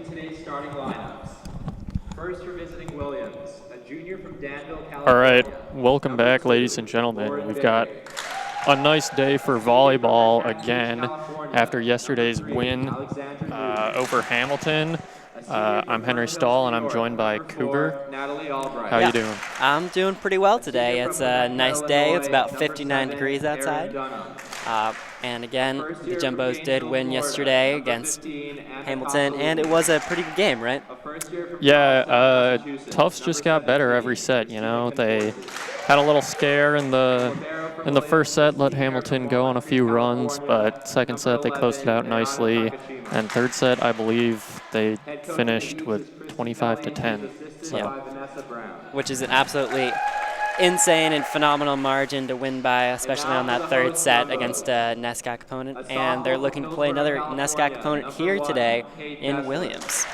see today's starting lineups. First, you're visiting Williams, a junior from Danville, California. All right, welcome back, ladies and gentlemen. We've got a nice day for volleyball again after yesterday's win over Hamilton. I'm Henry Stahl, and I'm joined by Cougar. How you doing? I'm doing pretty well today. It's a nice day. It's about 59 degrees outside. And again, the Jumbos did win yesterday against Hamilton, and it was a pretty good game, right? Yeah, Tufts just got better every set. You know, they had a little scare in the first set, let Hamilton go on a few runs, but second set they closed it out nicely, and third set I believe they finished with 25-10. So. Yeah. Which is an absolutely insane and phenomenal margin to win by, especially on that third set against a NESCAC opponent. And they're looking to play another NESCAC opponent here today in Williams.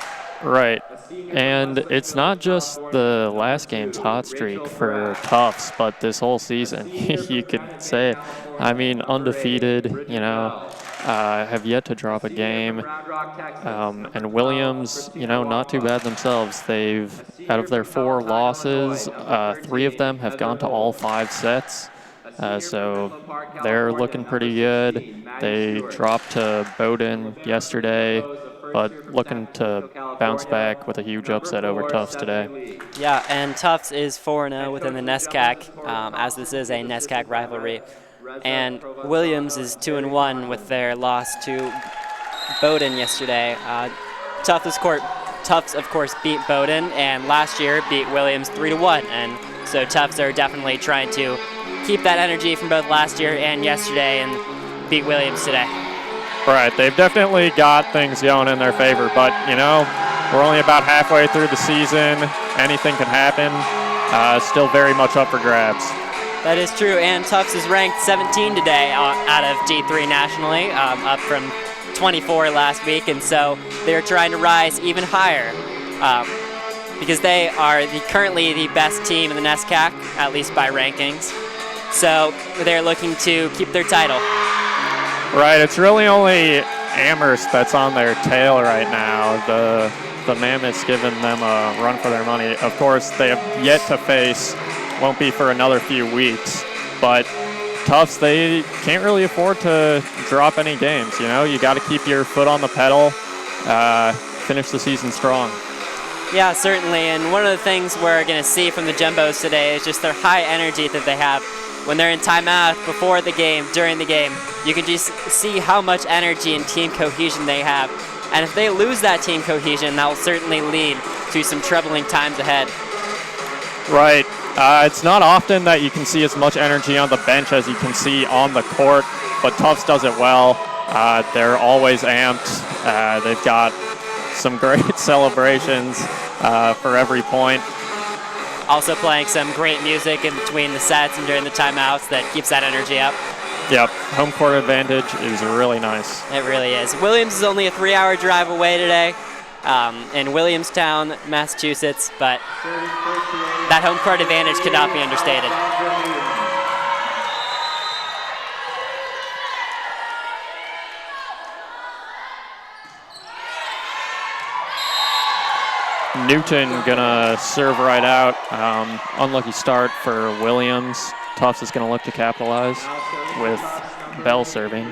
Right. And it's not just the last game's hot streak for Tufts, but this whole season, you could say. I mean, undefeated, you know, have yet to drop a game. And Williams, you know, not too bad themselves. Out of their 4 losses, 3 of them have gone to all 5 sets. So they're looking pretty good. They dropped to Bowdoin yesterday, but looking to bounce back with a huge upset over Tufts today. Yeah, and Tufts is 4-0 within the NESCAC, as this is a NESCAC rivalry. And Williams is 2-1 with their loss to Bowdoin yesterday. Tufts, of course, beat Bowdoin, and last year beat Williams 3-1. And so Tufts are definitely trying to keep that energy from both last year and yesterday and beat Williams today. Right, they've definitely got things going in their favor, but, you know, we're only about halfway through the season. Anything can happen. Still very much up for grabs. That is true, and Tufts is ranked 17 today out of D3 nationally, up from 24 last week, and so they're trying to rise even higher because they are currently the best team in the NESCAC, at least by rankings. So they're looking to keep their title. Right, it's really only Amherst that's on their tail right now. The Mammoths giving them a run for their money. Of course, they have yet to face, won't be for another few weeks, but Tufts, they can't really afford to drop any games. You know, you got to keep your foot on the pedal, finish the season strong. Yeah, certainly, and one of the things we're going to see from the Jumbos today is just their high energy that they have when they're in timeout, before the game, during the game. You can just see how much energy and team cohesion they have, and if they lose that team cohesion, that will certainly lead to some troubling times ahead. Right. It's not often that you can see as much energy on the bench as you can see on the court, but Tufts does it well. They're always amped. They've got some great celebrations for every point. Also playing some great music in between the sets and during the timeouts that keeps that energy up. Yep, home court advantage is really nice. It really is. Williams is only a 3-hour drive away today in Williamstown, Massachusetts, but that home court advantage could not be understated. Newton gonna serve right out. Unlucky start for Williams. Tufts is gonna look to capitalize with Bell serving.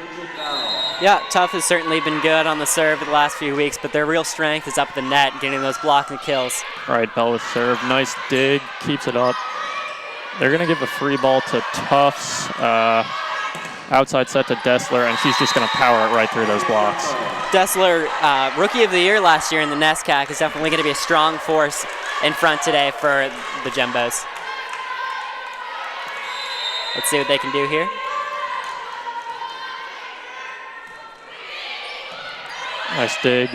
Yeah, Tufts has certainly been good on the serve the last few weeks, but their real strength is up at the net, getting those blocks and kills. Right, Bell with serve. Nice dig, keeps it up. They're gonna give a free ball to Tufts. Outside set to Dessler, and she's just gonna power it right through those blocks. Dessler, Rookie of the Year last year in the NESCAC, is definitely going to be a strong force in front today for the Jumbos. Let's see what they can do here. Nice dig.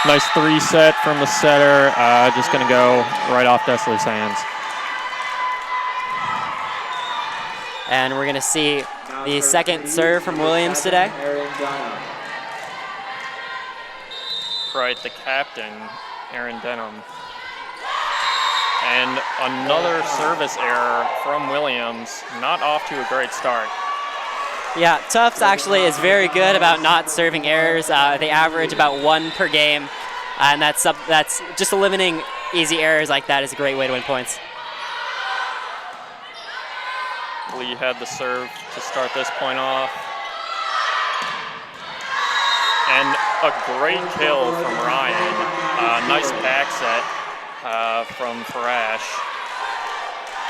Nice 3-set from the setter. Just going to go right off Dessler's hands. And we're going to see the second serve from Williams today. Right, the captain, Aaron Denham. And another service error from Williams, not off to a great start. Yeah, Tufts actually is very good about not serving errors. They average about 1 per game, and that's just eliminating easy errors like that is a great way to win points. Lee had the serve to start this point off. And a great kill from Ryan. Nice back set from Farash.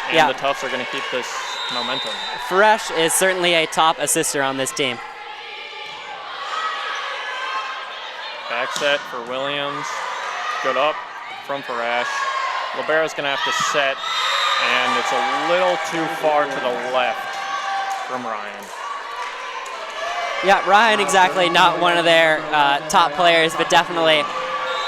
And Yeah. the Tufts are going to keep this momentum. Farash is certainly a top assister on this team. Back set for Williams. Good up from Farash. Libera's going to have to set, and it's a little too far to the left from Ryan. Yeah, Ryan exactly not one of their top players, but definitely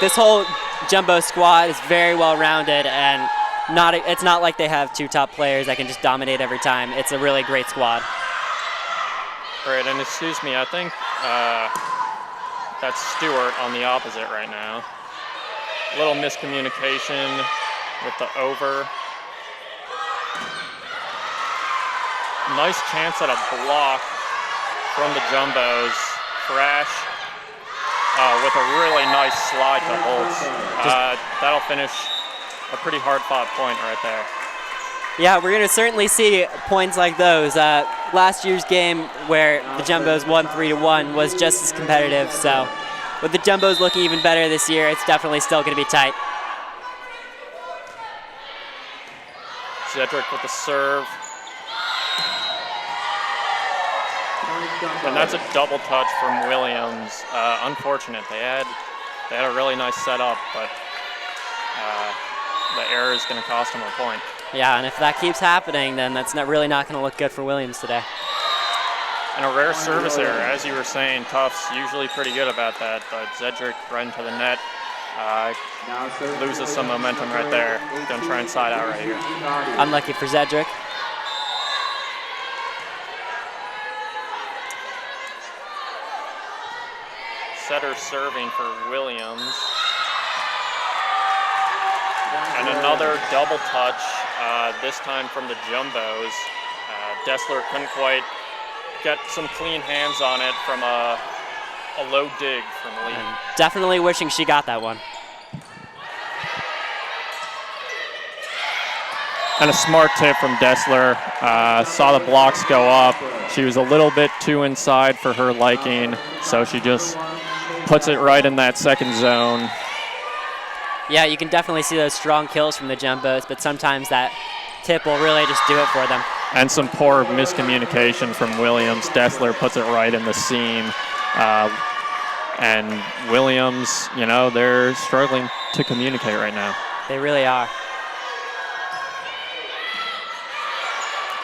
this whole Jumbo squad is very well rounded, and it's not like they have 2 top players that can just dominate every time. It's a really great squad. Right, and excuse me, I think that's Stewart on the opposite right now. A little miscommunication with the over. Nice chance at a block from the Jumbos. Farash with a really nice slide to Holtz. That'll finish a pretty hard-fought point right there. Yeah, we're going to certainly see points like those. Last year's game where the Jumbos won 3-1 was just as competitive, so with the Jumbos looking even better this year, it's definitely still going to be tight. Zedrick with the serve. And that's a double touch from Williams. Unfortunate. They had a really nice setup, but the error is going to cost them a point. Yeah, and if that keeps happening, then that's really not going to look good for Williams today. And a rare service error, as you were saying. Tufts usually pretty good about that, but Zedrick right into the net loses some momentum right there. Going to try and side out right here. Unlucky for Zedrick. Setter serving for Williams. And another double touch, this time from the Jumbos. Dessler couldn't quite get some clean hands on it from a low dig from Lee. And definitely wishing she got that one. And a smart tip from Dessler. Saw the blocks go up. She was a little bit too inside for her liking, so she just puts it right in that second zone. Yeah, you can definitely see those strong kills from the Jumbos, but sometimes that tip will really just do it for them. And some poor miscommunication from Williams. Dessler puts it right in the seam. And Williams, you know, they're struggling to communicate right now. They really are.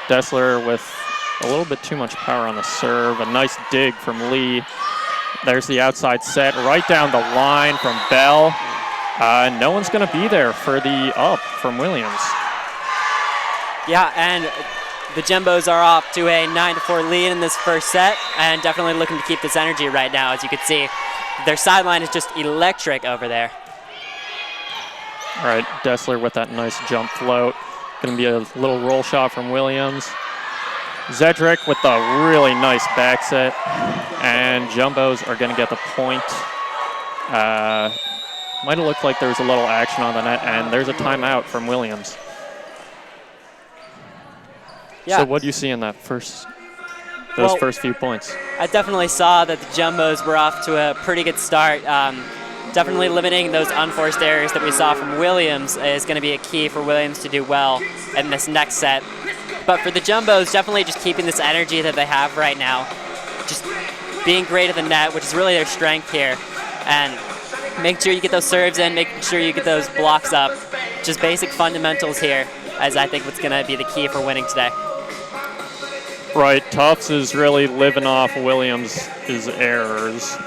Dessler with a little bit too much power on the serve. A nice dig from Lee. There's the outside set right down the line from Bell. No one's going to be there for the up from Williams. Yeah, and the Jumbos are off to a 9-4 lead in this first set, and definitely looking to keep this energy right now. As you can see, their sideline is just electric over there. All right, Dessler with that nice jump float. Going to be a little roll shot from Williams. Zedrick with the really nice back set, and Jumbos are going to get the point. Might have looked like there was a little action on the net, and there's a timeout from Williams. Yeah. So what do you see in that first few points? I definitely saw that the Jumbos were off to a pretty good start. Definitely limiting those unforced errors that we saw from Williams is going to be a key for Williams to do well in this next set. But for the Jumbos, definitely just keeping this energy that they have right now, just being great at the net, which is really their strength here, and making sure you get those serves in, making sure you get those blocks up. Just basic fundamentals here, as I think what's going to be the key for winning today. Right, Tufts is really living off Williams' errors.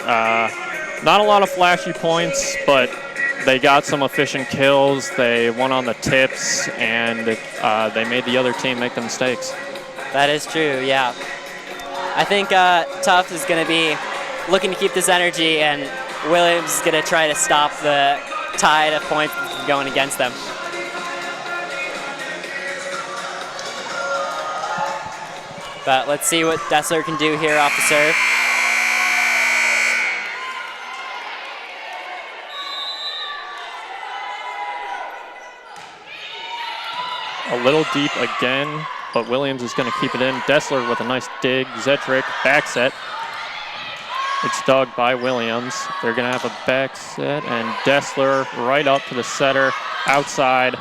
Not a lot of flashy points, but they got some efficient kills. They won on the tips, and they made the other team make the mistakes. That is true, yeah. I think Tufts is going to be looking to keep this energy, and Williams is going to try to stop the tide of points going against them. But let's see what Dessler can do here off the serve. A little deep again, but Williams is going to keep it in. Dessler with a nice dig. Zetrick back set. It's dug by Williams. They're going to have a back set, and Dessler right up to the setter, outside.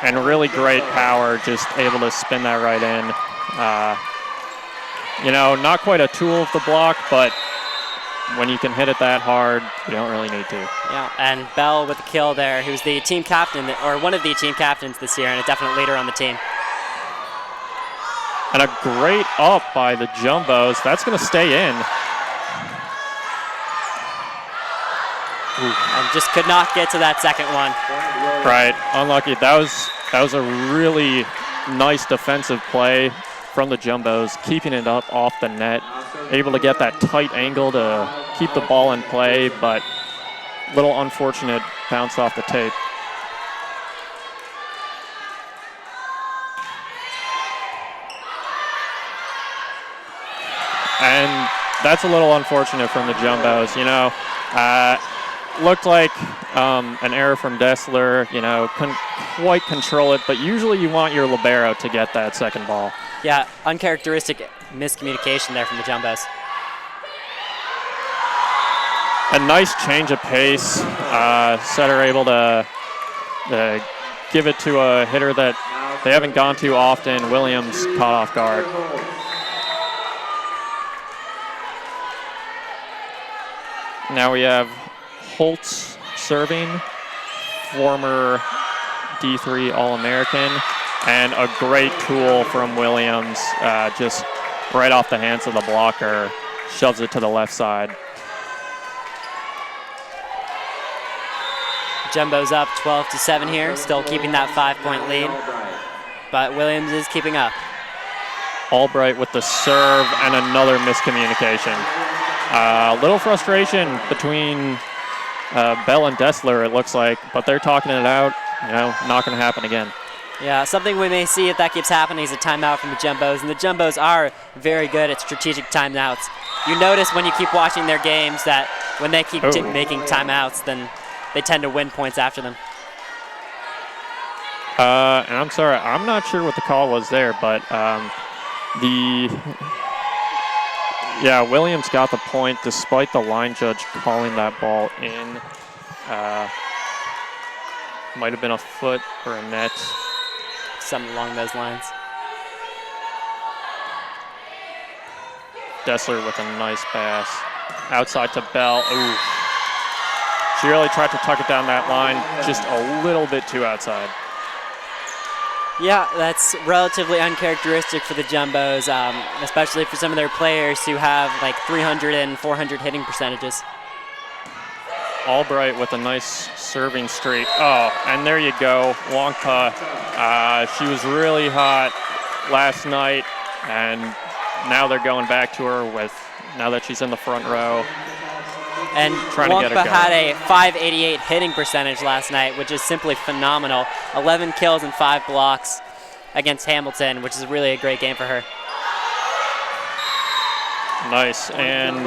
And really great power, just able to spin that right in. You know, not quite a tool of the block, but when you can hit it that hard, you don't really need to. Yeah, and Bell with the kill there, who's the team captain, or one of the team captains this year, and a definite leader on the team. And a great up by the Jumbos. That's going to stay in. And just could not get to that second one. Right, unlucky. That was a really nice defensive play from the Jumbos, keeping it up off the net, able to get that tight angle to keep the ball in play, but little unfortunate bounce off the tape. And that's a little unfortunate from the Jumbos. You know, looked like an error from Dessler. You know, couldn't quite control it, but usually you want your libero to get that second ball. Yeah, uncharacteristic miscommunication there from the Jumbos. A nice change of pace. Setter able to give it to a hitter that they haven't gone to often. Williams caught off guard. Now we have Holtz serving, former D3 All-American, and a great tool from Williams, just right off the hands of the blocker, shoves it to the left side. Jumbo's up 12-7 here, still keeping that 5-point lead, but Williams is keeping up. Albright with the serve and another miscommunication. A little frustration between Bell and Dessler, it looks like, but they're talking it out. You know, not going to happen again. Yeah, something we may see if that keeps happening is a timeout from the Jumbos, and the Jumbos are very good at strategic timeouts. You notice when you keep watching their games that when they keep making timeouts, then they tend to win points after them. And I'm sorry, I'm not sure what the call was there, but Williams got the point despite the line judge calling that ball in. Might have been a foot or a net. Something along those lines. Dessler with a nice pass. Outside to Bell. Ooh. She really tried to tuck it down that line, just a little bit too outside. Yeah, that's relatively uncharacteristic for the Jumbos, especially for some of their players who have like 300 and 400 hitting percentages. Albright with a nice serving streak. Oh, and there you go, Wongpa. She was really hot last night, and now they're going back to her now that she's in the front row. And Wongpa had a 588 hitting percentage last night, which is simply phenomenal. 11 kills and 5 blocks against Hamilton, which is really a great game for her. Nice, and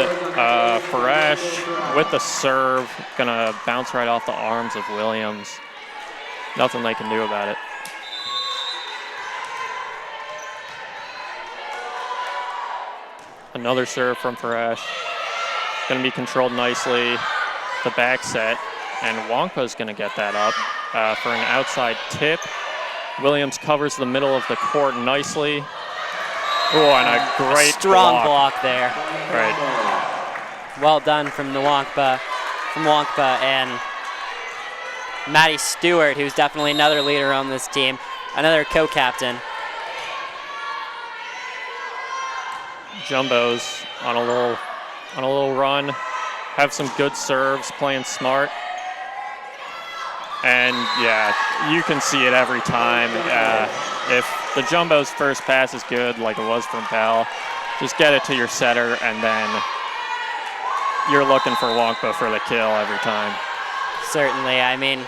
Farash with the serve, gonna bounce right off the arms of Williams. Nothing they can do about it. Another serve from Farash. Gonna be controlled nicely. The back set, and Wongpa's gonna get that up for an outside tip. Williams covers the middle of the court nicely. Oh, and a great strong block there. Right. Well done from Wongpa, and Maddie Stewart, who's definitely another leader on this team, another co-captain. Jumbos on a little run, have some good serves, playing smart. And yeah, you can see it every time. If the Jumbo's first pass is good, like it was from Bell, just get it to your setter, and then you're looking for Wongpa for the kill every time. Certainly, I mean,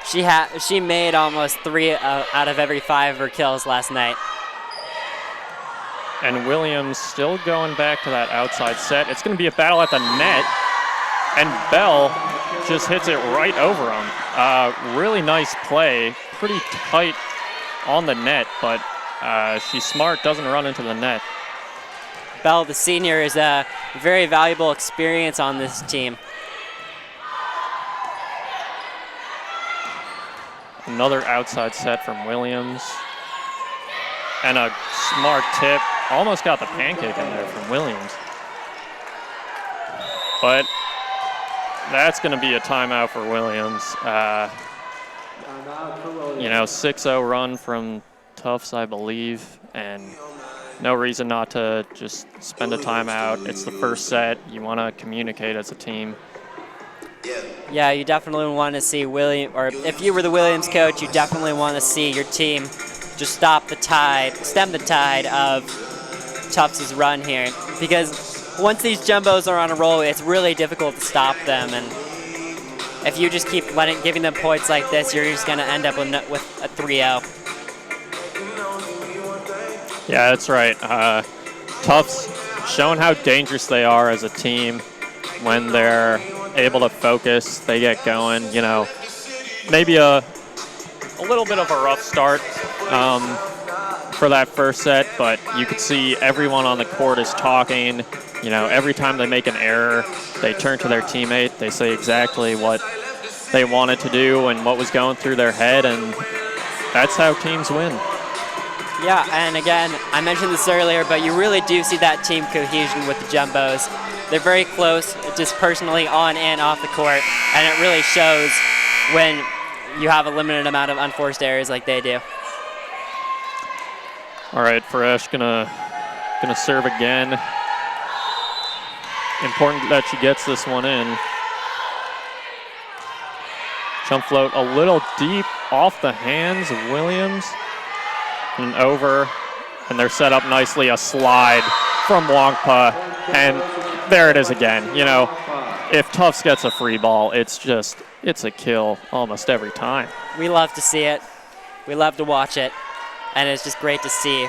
she made almost 3 out of every 5 of her kills last night. And Williams still going back to that outside set. It's going to be a battle at the net. And Bell just hits it right over him. Really nice play. Pretty tight on the net, but she's smart, doesn't run into the net. Bell, the senior, is a very valuable experience on this team. Another outside set from Williams. And a smart tip. Almost got the pancake in there from Williams. But that's going to be a timeout for Williams. 6-0 run from Tufts, I believe, and no reason not to just spend a timeout. It's the first set. You want to communicate as a team. Yeah, you definitely want to see or if you were the Williams coach, you definitely want to see your team just stem the tide of Tufts' run here. Because once these jumbos are on a roll, it's really difficult to stop them. And if you just keep giving them points like this, you're just going to end up with a 3-0. Yeah, that's right. Tufts showing how dangerous they are as a team when they're able to focus, they get going. Maybe a little bit of a rough start for that first set, but you could see everyone on the court is talking. Every time they make an error, they turn to their teammate. They say exactly what they wanted to do and what was going through their head, and that's how teams win. Yeah, and again, I mentioned this earlier, but you really do see that team cohesion with the jumbos. They're very close, just personally on and off the court, and it really shows when you have a limited amount of unforced errors like they do. All right, Fresh gonna serve again. Important that she gets this one in. Jump float a little deep off the hands of Williams. And over, and they're set up nicely, a slide from Wongpa, and there it is again. If Tufts gets a free ball, it's a kill almost every time. We love to see it. We love to watch it, and it's just great to see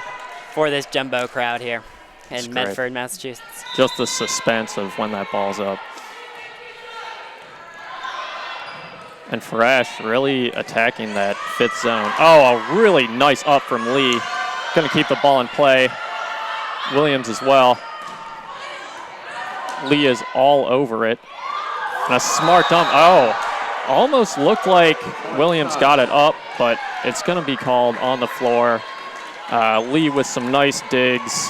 for this jumbo crowd here in Medford, Massachusetts. Just the suspense of when that ball's up. And Fresh really attacking that fifth zone. Oh, a really nice up from Lee. Going to keep the ball in play. Williams as well. Lee is all over it. And a smart dump. Oh, almost looked like Williams got it up, but it's going to be called on the floor. Lee with some nice digs.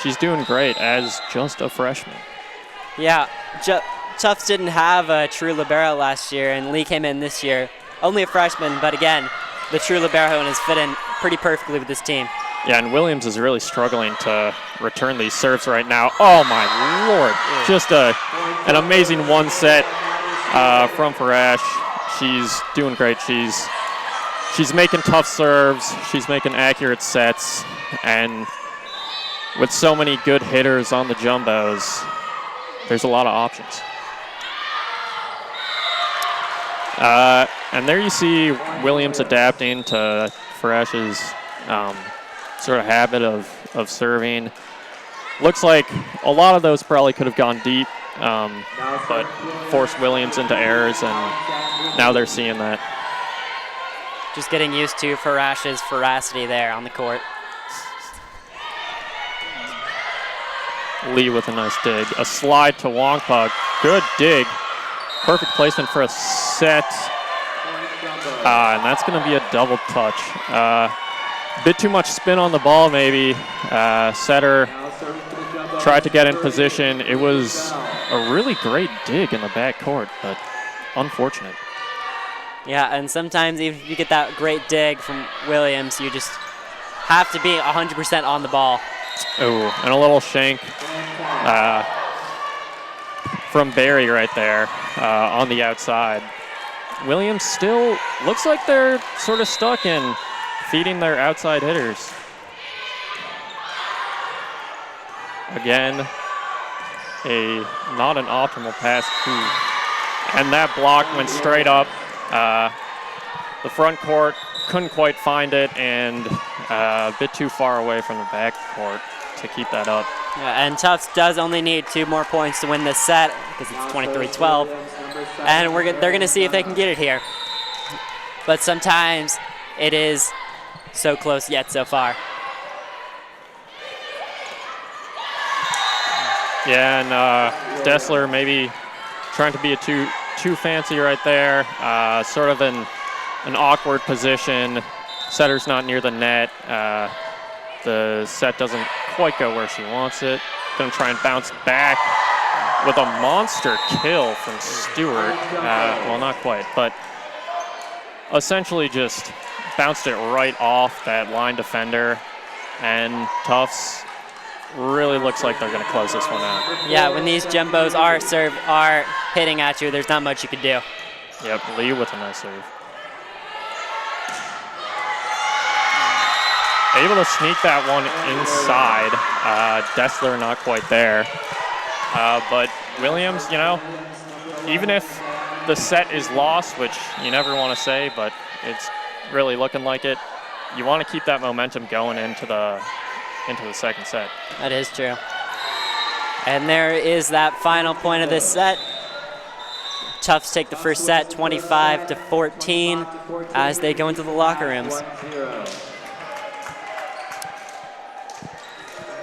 She's doing great as just a freshman. Yeah, Tufts didn't have a true libero last year, and Lee came in this year. Only a freshman, but again, the true libero has fit in pretty perfectly with this team. Yeah, and Williams is really struggling to return these serves right now. Oh, my Lord. Just an amazing one set from Farash. She's doing great. She's making tough serves. She's making accurate sets. And with so many good hitters on the jumbos, there's a lot of options. And there you see Williams adapting to Farash's sort of habit of serving. Looks like a lot of those probably could have gone deep, but forced Williams into errors, and now they're seeing that. Just getting used to Farash's ferocity there on the court. Lee with a nice dig. A slide to Wongpa. Good dig. Perfect placement for a set. And that's going to be a double touch. Bit too much spin on the ball, maybe. Setter tried to get in position. It was a really great dig in the backcourt, but unfortunate. Yeah, and sometimes even if you get that great dig from Williams, you just have to be 100% on the ball. Oh, and a little shank from Barry right there on the outside. Williams still looks like they're sort of stuck in feeding their outside hitters. Again, not an optimal pass. And that block went straight up. The front court couldn't quite find it, and a bit too far away from the backcourt to keep that up. Yeah, and Tufts does only need 2 more points to win this set because it's 23-12, and they're going to see if they can get it here. But sometimes it is so close yet so far. Yeah, and Dessler maybe trying to be too fancy right there. Sort of an awkward position. Setter's not near the net. The set doesn't quite go where she wants it. Gonna try and bounce back with a monster kill from Stewart. Well, not quite, but essentially just bounced it right off that line defender. And Tufts really looks like they're gonna close this one out. Yeah, when these jumbos are hitting at you, there's not much you can do. Yep, Lee with a nice serve. Able to sneak that one inside. Dessler not quite there. But Williams, you know, even if the set is lost, which you never want to say, but it's really looking like it, you want to keep that momentum going into the second set. That is true. And there is that final point of this set. Tufts take the first set 25-14 as they go into the locker rooms.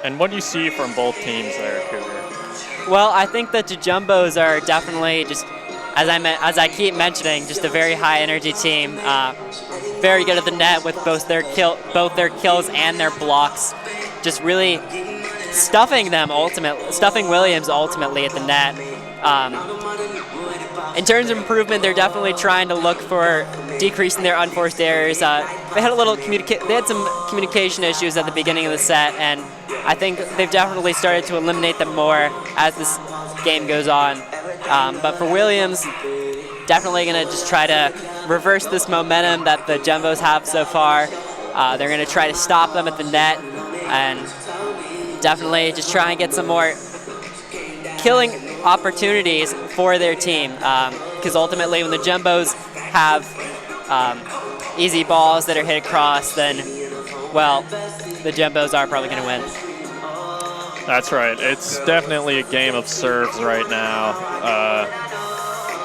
And what do you see from both teams there, Cougar? Well, I think that the jumbos are definitely just, as I keep mentioning, just a very high energy team. Very good at the net with both their kills and their blocks. Just really stuffing Williams ultimately at the net. In terms of improvement, they're definitely trying to look for decreasing their unforced errors. They had some communication issues at the beginning of the set, and I think they've definitely started to eliminate them more as this game goes on. But for Williams, definitely going to just try to reverse this momentum that the jumbos have so far. They're going to try to stop them at the net and definitely just try and get some more killing opportunities for their team. Because ultimately when the jumbos have easy balls that are hit across, then, well, the jumbos are probably going to win. That's right. It's definitely a game of serves right now.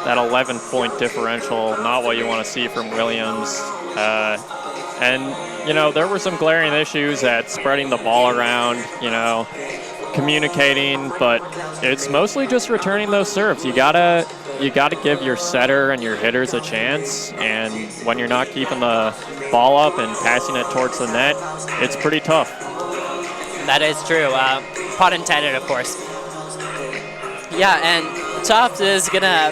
That 11-point differential, not what you want to see from Williams. And, you know, there were some glaring issues at spreading the ball around, you know, communicating, but it's mostly just returning those serves. You gotta give your setter and your hitters a chance, and when you're not keeping the ball up and passing it towards the net, it's pretty tough. That is true. Pun intended, of course. Yeah, and Tufts is gonna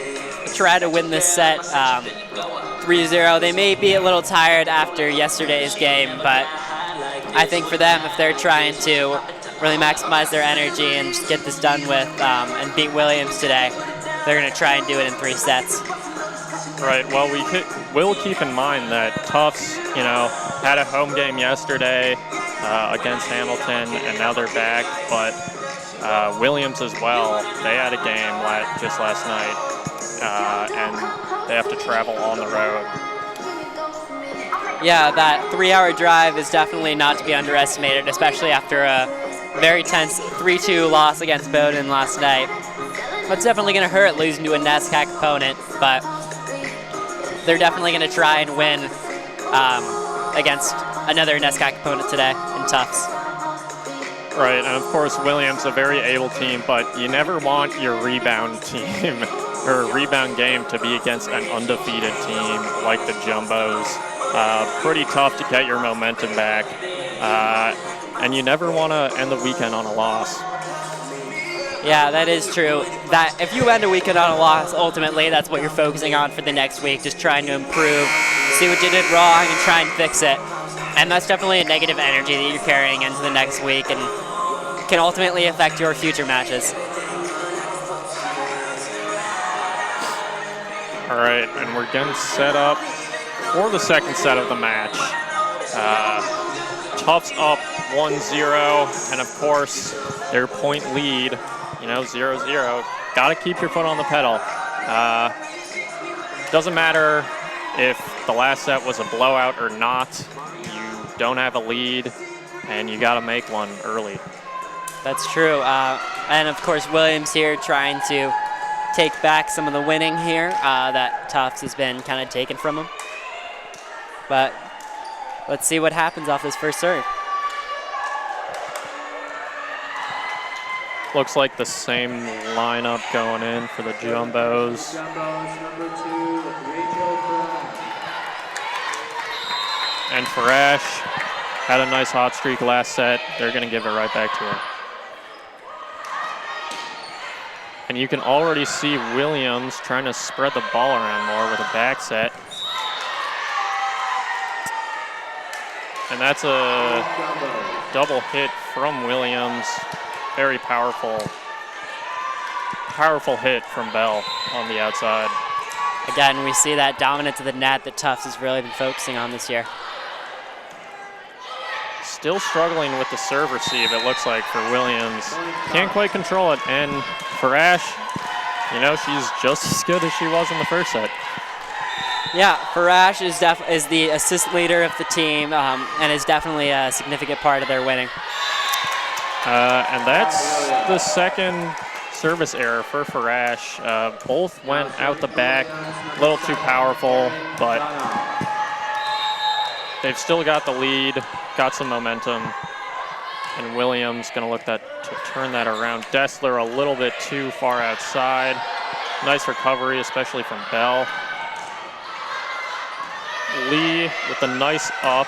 try to win this set 3-0. They may be a little tired after yesterday's game, but I think for them, if they're trying to really maximize their energy and just get this done with and beat Williams today, they're going to try and do it in 3 sets. Right. Well, we'll keep in mind that Tufts, you know, had a home game yesterday against Hamilton, and now they're back. But Williams as well, they had a game just last night, and they have to travel on the road. Yeah, that 3-hour drive is definitely not to be underestimated, especially after a very tense 3-2 loss against Bowdoin last night. It's definitely going to hurt losing to a NESCAC opponent, but they're definitely going to try and win against another NESCAC opponent today in Tufts. Right, and of course Williams, a very able team, but you never want your rebound team or rebound game to be against an undefeated team like the Jumbos. Pretty tough to get your momentum back, and you never want to end the weekend on a loss. Yeah, that is true. That if you end a weekend on a loss, ultimately that's what you're focusing on for the next week, just trying to improve, see what you did wrong, and try and fix it. And that's definitely a negative energy that you're carrying into the next week and can ultimately affect your future matches. All right, and we're getting set up for the second set of the match. Tufts up 1-0, and of course their point lead, 0-0. Got to keep your foot on the pedal. Doesn't matter if the last set was a blowout or not. You don't have a lead, and you got to make one early. That's true. And of course, Williams here trying to take back some of the winning here that Tufts has been kind of taken from him. But let's see what happens off this first serve. Looks like the same lineup going in for the Jumbos. Number 2, Rachel Brown. And Farash had a nice hot streak last set. They're going to give it right back to her. And you can already see Williams trying to spread the ball around more with a back set. And that's a double hit from Williams. Very powerful hit from Bell on the outside. Again, we see that dominance of the net that Tufts has really been focusing on this year. Still struggling with the serve receive, it looks like, for Williams. Can't quite control it. And Farash, you know, she's just as good as she was in the first set. Yeah, Farash is the assist leader of the team and is definitely a significant part of their winning. And that's the second service error for Farash. Both went out the back, a little too powerful, but they've still got the lead, got some momentum, and Williams going to look to turn that around. Dessler a little bit too far outside. Nice recovery, especially from Bell. Lee with a nice up,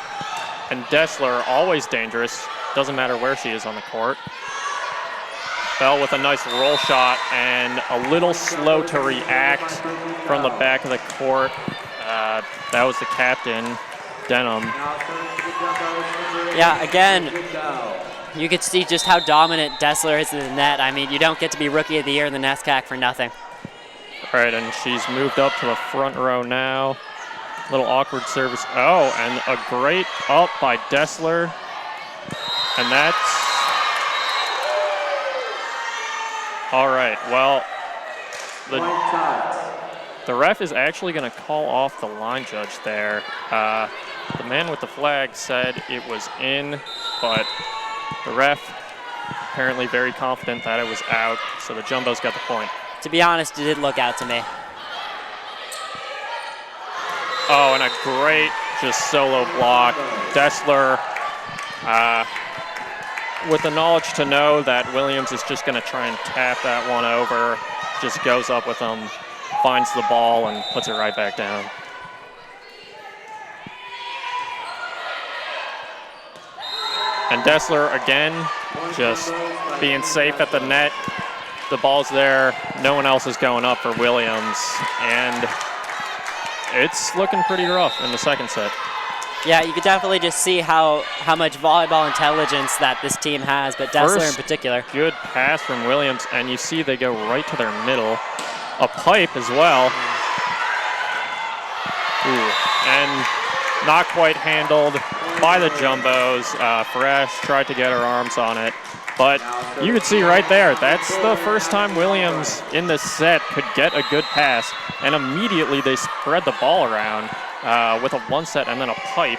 and Dessler always dangerous. Doesn't matter where she is on the court. Bell with a nice roll shot and a little slow to react from the back of the court. That was the captain, Denham. Yeah, again, you could see just how dominant Dessler is in the net. I mean, you don't get to be Rookie of the Year in the NESCAC for nothing. All right, and she's moved up to the front row now. Little awkward service. Oh, and a great up by Dessler. And that's all right. Well, the ref is actually going to call off the line judge there. The man with the flag said it was in, but the ref apparently very confident that it was out, so the Jumbos got the point. To be honest, it did look out to me. Oh, and a great just solo block. Dessler with the knowledge to know that Williams is just going to try and tap that one over, just goes up with him, finds the ball, and puts it right back down. And Dessler, again, just being safe at the net. The ball's there. No one else is going up for Williams. And it's looking pretty rough in the second set. Yeah, you could definitely just see how much volleyball intelligence that this team has, but Dessler in particular. Good pass from Williams, and you see they go right to their middle. A pipe as well. Ooh, and not quite handled by the Jumbos. Farash tried to get her arms on it, but you could see right there, that's the first time Williams in this set could get a good pass, and immediately they spread the ball around with a one set and then a pipe.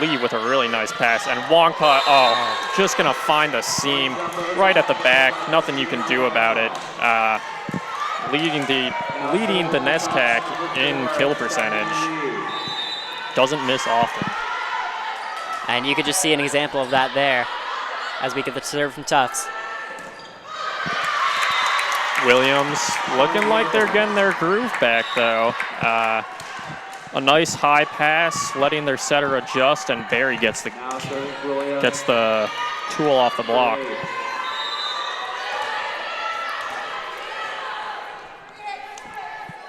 Lee with a really nice pass, and Wonka, just gonna find the seam right at the back. Nothing you can do about it. Leading the NESCAC in kill percentage. Doesn't miss often. And you could just see an example of that there as we get the serve from Tufts. Williams looking like they're getting their groove back though. A nice high pass, letting their setter adjust, and Barry gets the tool off the block.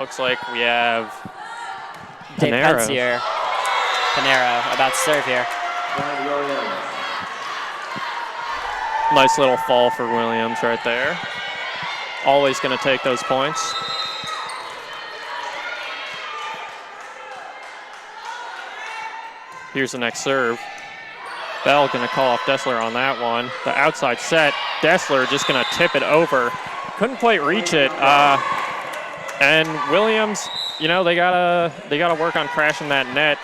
Looks like we have Panero about to serve here. Nice little fall for Williams right there. Always going to take those points. Here's the next serve. Bell going to call off Dessler on that one. The outside set, Dessler just going to tip it over. Couldn't quite reach it. And Williams you know, they gotta work on crashing that net.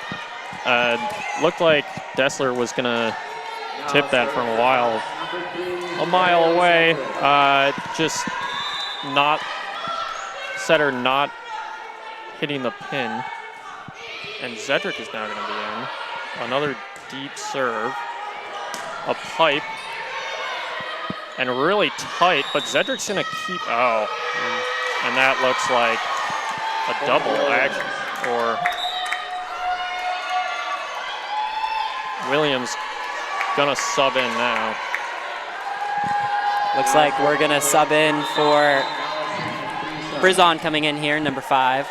Looked like Dessler was gonna tip that from a mile away. Just not setter not hitting the pin, and Zedrick is now gonna be in. Another deep serve, a pipe, and really tight, but Zedrick's gonna keep, and that looks like a double action, or Williams gonna sub in now. Looks like we're gonna sub in for Brizon coming in here, number 5.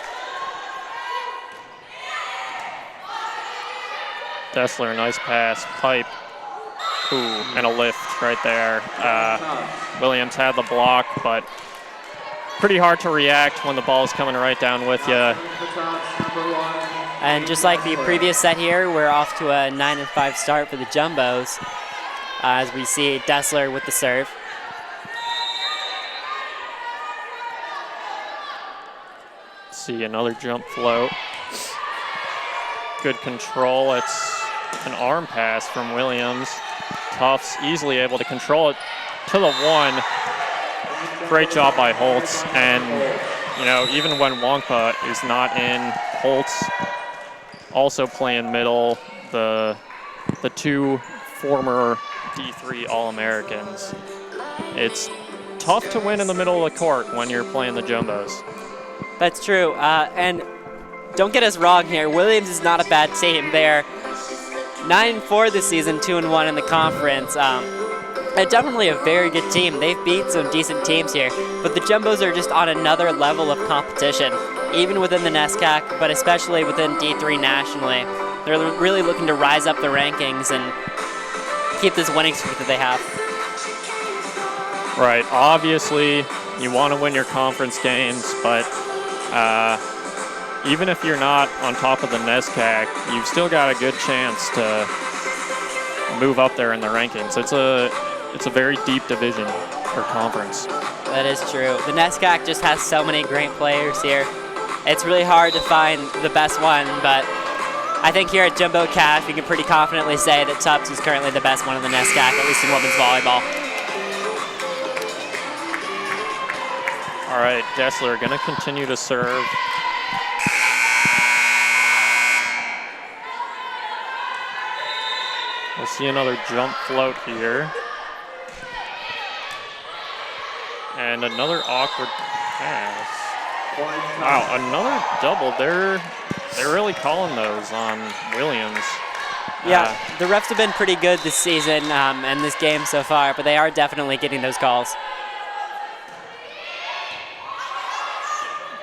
Dessler, nice pass, pipe, and a lift right there. Williams had the block, but pretty hard to react when the ball's coming right down with you. And just like the previous set here, we're off to a 9-5 start for the Jumbos as we see Dessler with the serve. See another jump float. Good control. It's an arm pass from Williams. Tufts easily able to control it to the 1. Great job by Holtz. And, you know, even when Wongpa is not in, Holtz also playing middle. The 2 former D3 All-Americans. It's tough to win in the middle of the court when you're playing the Jumbos. That's true. And don't get us wrong here. Williams is not a bad team. They're 9-4 this season, 2-1 in the conference. They're definitely a very good team. They've beat some decent teams here, but the Jumbos are just on another level of competition, even within the NESCAC, but especially within D3 nationally. They're really looking to rise up the rankings and keep this winning streak that they have. Right. Obviously, you want to win your conference games, but even if you're not on top of the NESCAC, you've still got a good chance to move up there in the rankings. It's a very deep division or conference. That is true. The NESCAC just has so many great players here. It's really hard to find the best one, but I think here at JumboCast, we can pretty confidently say that Tufts is currently the best one in the NESCAC, at least in women's volleyball. All right, Dessler gonna continue to serve. We'll see another jump float here. And another awkward pass. Wow, another double. They're really calling those on Williams. Yeah, the refs have been pretty good this season and this game so far, but they are definitely getting those calls.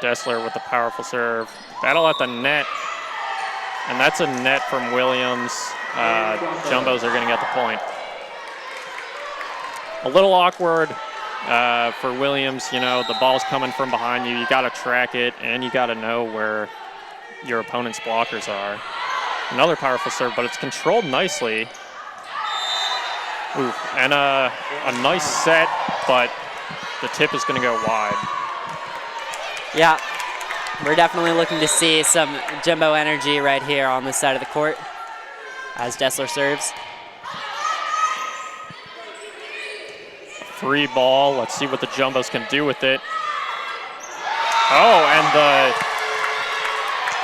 Dessler with the powerful serve. Battle at the net. And that's a net from Williams. Jumbos are going to get the point. A little awkward for Williams. You know, the ball's coming from behind you. You got to track it, and you got to know where your opponent's blockers are. Another powerful serve, but it's controlled nicely. Ooh, and a nice set, but the tip is going to go wide. Yeah, we're definitely looking to see some Jumbo energy right here on this side of the court as Dessler serves. Free ball. Let's see what the Jumbos can do with it. Oh, and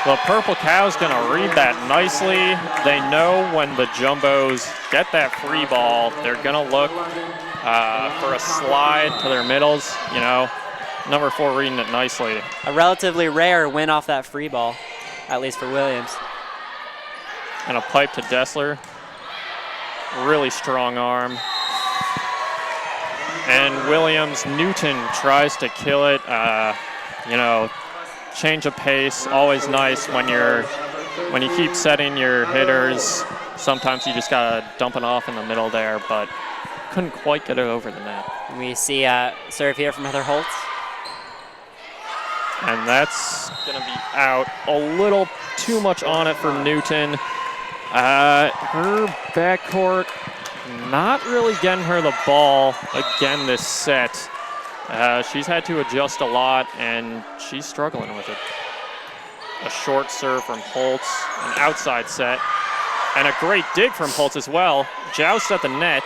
the Purple Cow's going to read that nicely. They know when the Jumbos get that free ball, they're going to look for a slide to their middles, you know. Number 4 reading it nicely. A relatively rare win off that free ball, at least for Williams. And a pipe to Dessler. Really strong arm. And Williams, Newton tries to kill it. You know, change of pace, always nice when you keep setting your hitters. Sometimes you just gotta dump it off in the middle there, but couldn't quite get it over the net. We see a serve here from Heather Holtz. And that's going to be out. A little too much on it for Newton. Her backcourt not really getting her the ball again this set. She's had to adjust a lot, and she's struggling with it. a short serve from Holtz, an outside set, and a great dig from Holtz as well. Joust at the net.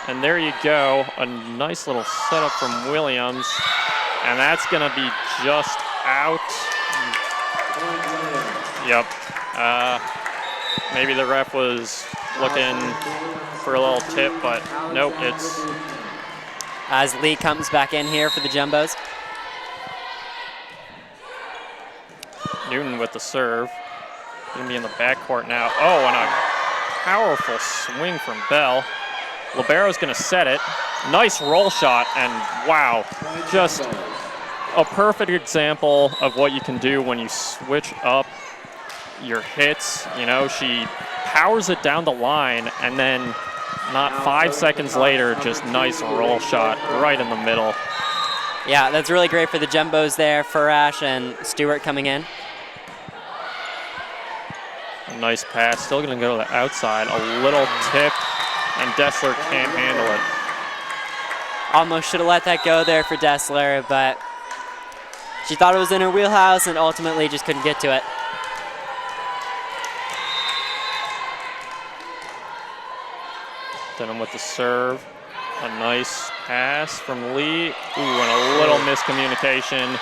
And there you go, a nice little setup from Williams. And that's gonna be just out. Yep. Maybe the ref was looking for a little tip, but nope, it's... As Lee comes back in here for the Jumbos. Newton with the serve. Gonna be in the backcourt now. Oh, and a powerful swing from Bell. Libero's gonna set it. Nice roll shot, and wow, just a perfect example of what you can do when you switch up your hits. You know, she powers it down the line, and then not 5 seconds later, just nice roll shot right in the middle. Yeah, that's really great for the Jumbos there. Farash and Stewart coming in. A nice pass, still gonna go to the outside. A little tip, and Dessler can't handle it. Almost should have let that go there for Dessler, but she thought it was in her wheelhouse and ultimately just couldn't get to it. Denham with the serve. A nice pass from Lee. Ooh, and a little miscommunication.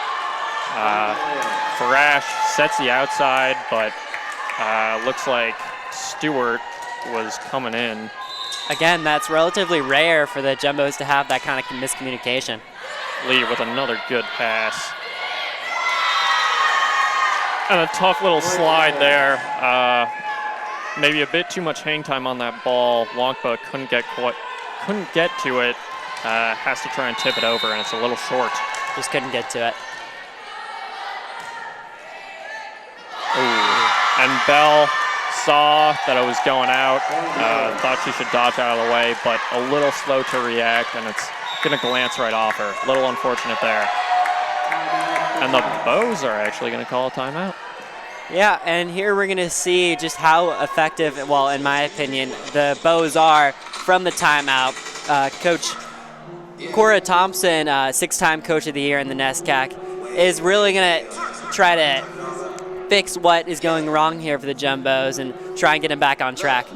Farash sets the outside, but looks like Stewart was coming in. Again, that's relatively rare for the Jumbos to have that kind of miscommunication. Lee with another good pass. And a tough little slide there. Maybe a bit too much hang time on that ball. Wongpa couldn't get to it. Has to try and tip it over, and it's a little short. Just couldn't get to it. Ooh. And Bell saw that it was going out. Thought she should dodge out of the way, but a little slow to react, and it's gonna glance right off her. A little unfortunate there. And the Bows are actually gonna call a timeout. Yeah, and here we're going to see just how effective, well, in my opinion, the Bows are from the timeout. Coach Cora Thompson, 6-time Coach of the Year in the NESCAC, is really going to try to fix what is going wrong here for the Jumbos and try and get them back on track.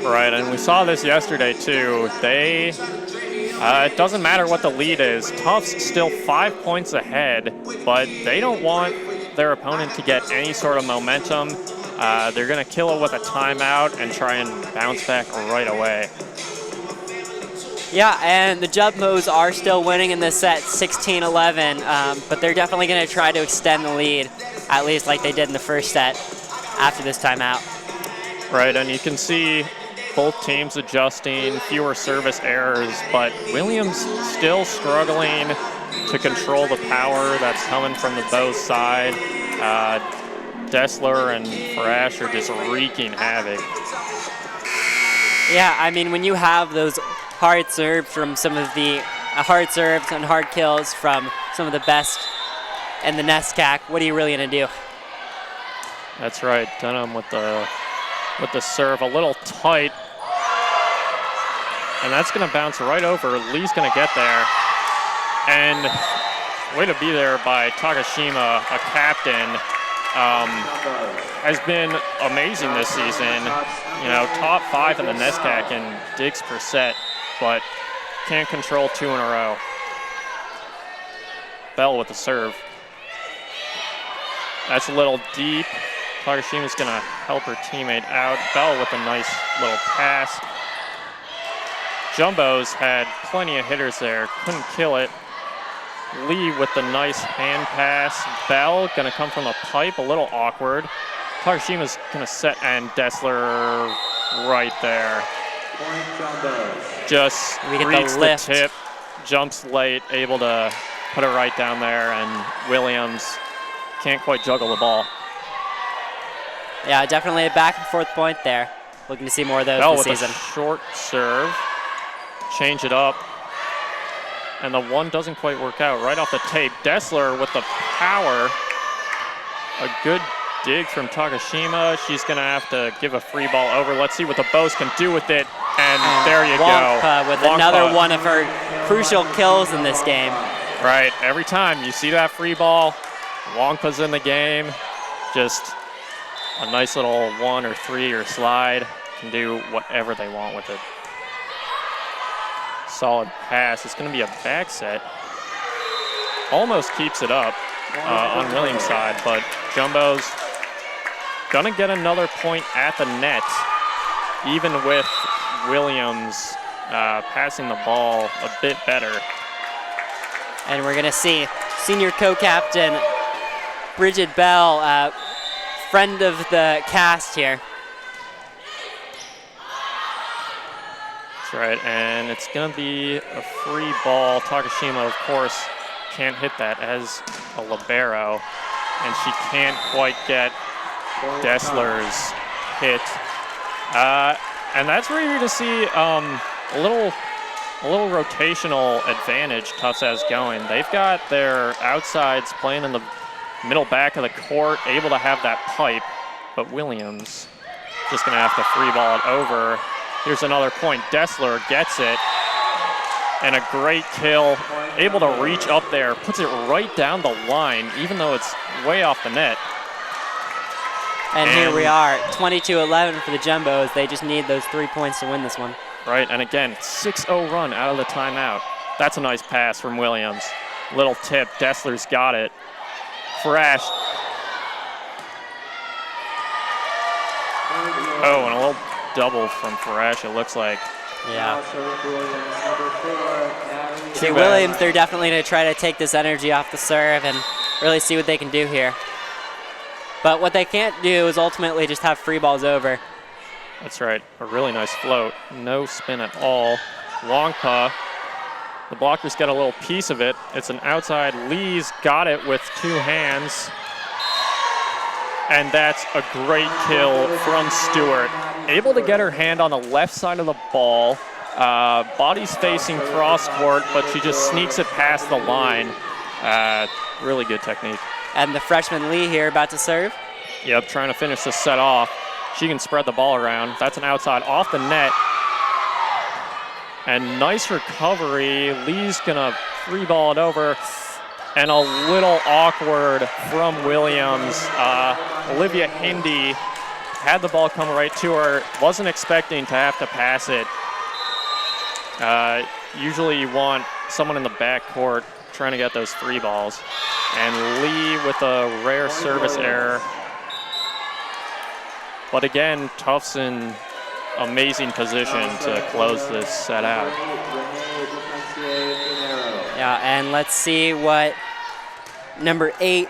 Right, and we saw this yesterday too. It doesn't matter what the lead is. Tufts still 5 points ahead, but they don't want their opponent to get any sort of momentum. They're going to kill it with a timeout and try and bounce back right away. Yeah, and the Jumbos are still winning in this set, 16-11, but they're definitely going to try to extend the lead, at least like they did in the first set after this timeout. Right, and you can see both teams adjusting, fewer service errors, but Williams still struggling to control the power that's coming from the Bows side. Dessler and Farash are just wreaking havoc. Yeah, I mean, when you have those hard serves from some of the hard serves and hard kills from some of the best in the NESCAC, what are you really going to do? That's right, Denham with the serve, a little tight. And that's going to bounce right over. Lee's going to get there. And way to be there by Takashima, a captain. Has been amazing this season. You know, top 5 in the NESCAC in digs per set, but can't control 2 in a row. Bell with the serve. That's a little deep. Takashima's going to help her teammate out. Bell with a nice little pass. Jumbos had plenty of hitters there, couldn't kill it. Lee with the nice hand pass. Bell gonna come from the pipe, a little awkward. Takashima's gonna set, and Dessler right there. Just reads the tip, jumps late, able to put it right down there, and Williams can't quite juggle the ball. Yeah, definitely a back and forth point there. Looking to see more of those Bell this with season. A short serve, change it up. And the one doesn't quite work out right off the tape. Dessler with the power. A good dig from Takashima. She's going to have to give a free ball over. Let's see what the Bows can do with it. And there you Wongpa go. With another one of her crucial kills in this game. Right. Every time you see that free ball, Wongpa's in the game. Just a nice little 1 or 3 or slide. Can do whatever they want with it. Solid pass. It's going to be a back set. Almost keeps it up on Williams' side, but Jumbo's going to get another point at the net, even with Williams passing the ball a bit better. And we're going to see senior co-captain Bridget Bell, friend of the cast here. That's right, and it's going to be a free ball. Takashima, of course, can't hit that as a libero, and she can't quite get Dessler's hit. And that's where you're going to see a little rotational advantage Tufts has going. They've got their outsides playing in the middle back of the court, able to have that pipe, but Williams just going to have to free ball it over. Here's another point. Dessler gets it, and a great kill, able to reach up there, puts it right down the line, even though it's way off the net. And here we are, 22-11 for the Jumbos. They just need those 3 points to win this one. Right, and again, 6-0 run out of the timeout. That's a nice pass from Williams. Little tip, Dessler's got it. Fresh. Oh, and a little double from Fresh, it looks like. Yeah. See, Williams, they're definitely going to try to take this energy off the serve and really see what they can do here. But what they can't do is ultimately just have free balls over. That's right, a really nice float. No spin at all. Wongpa, the blocker's got a little piece of it. It's an outside. Lee's got it with 2 hands. And that's a great kill from Stewart. Able to get her hand on the left side of the ball. Body's facing cross court, but she just sneaks it past the line. Really good technique. And the freshman Lee here about to serve. Yep, trying to finish this set off. She can spread the ball around. That's an outside off the net. And nice recovery. Lee's gonna free ball it over. And a little awkward from Williams. Olivia Hindy had the ball come right to her. Wasn't expecting to have to pass it. Usually you want someone in the back court trying to get those free balls. And Lee with a rare service error. But again, Tufts in amazing position to close this set out. Yeah, and let's see what number 8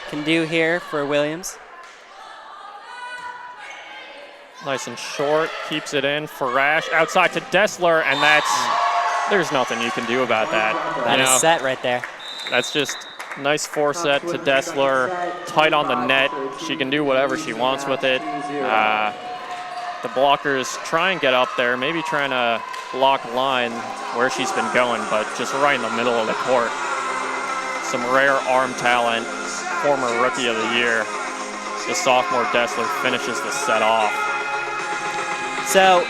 can do here for Williams. Nice and short, keeps it in. Farash outside to Dessler, and there's nothing you can do about that. That is set right there. That's just nice 4-set to Dessler, tight on the net. She can do whatever she wants with it. The blockers try and get up there, maybe trying to block line where she's been going, but just right in the middle of the court. Some rare arm talent, former Rookie of the Year. The sophomore Dessler finishes the set off. So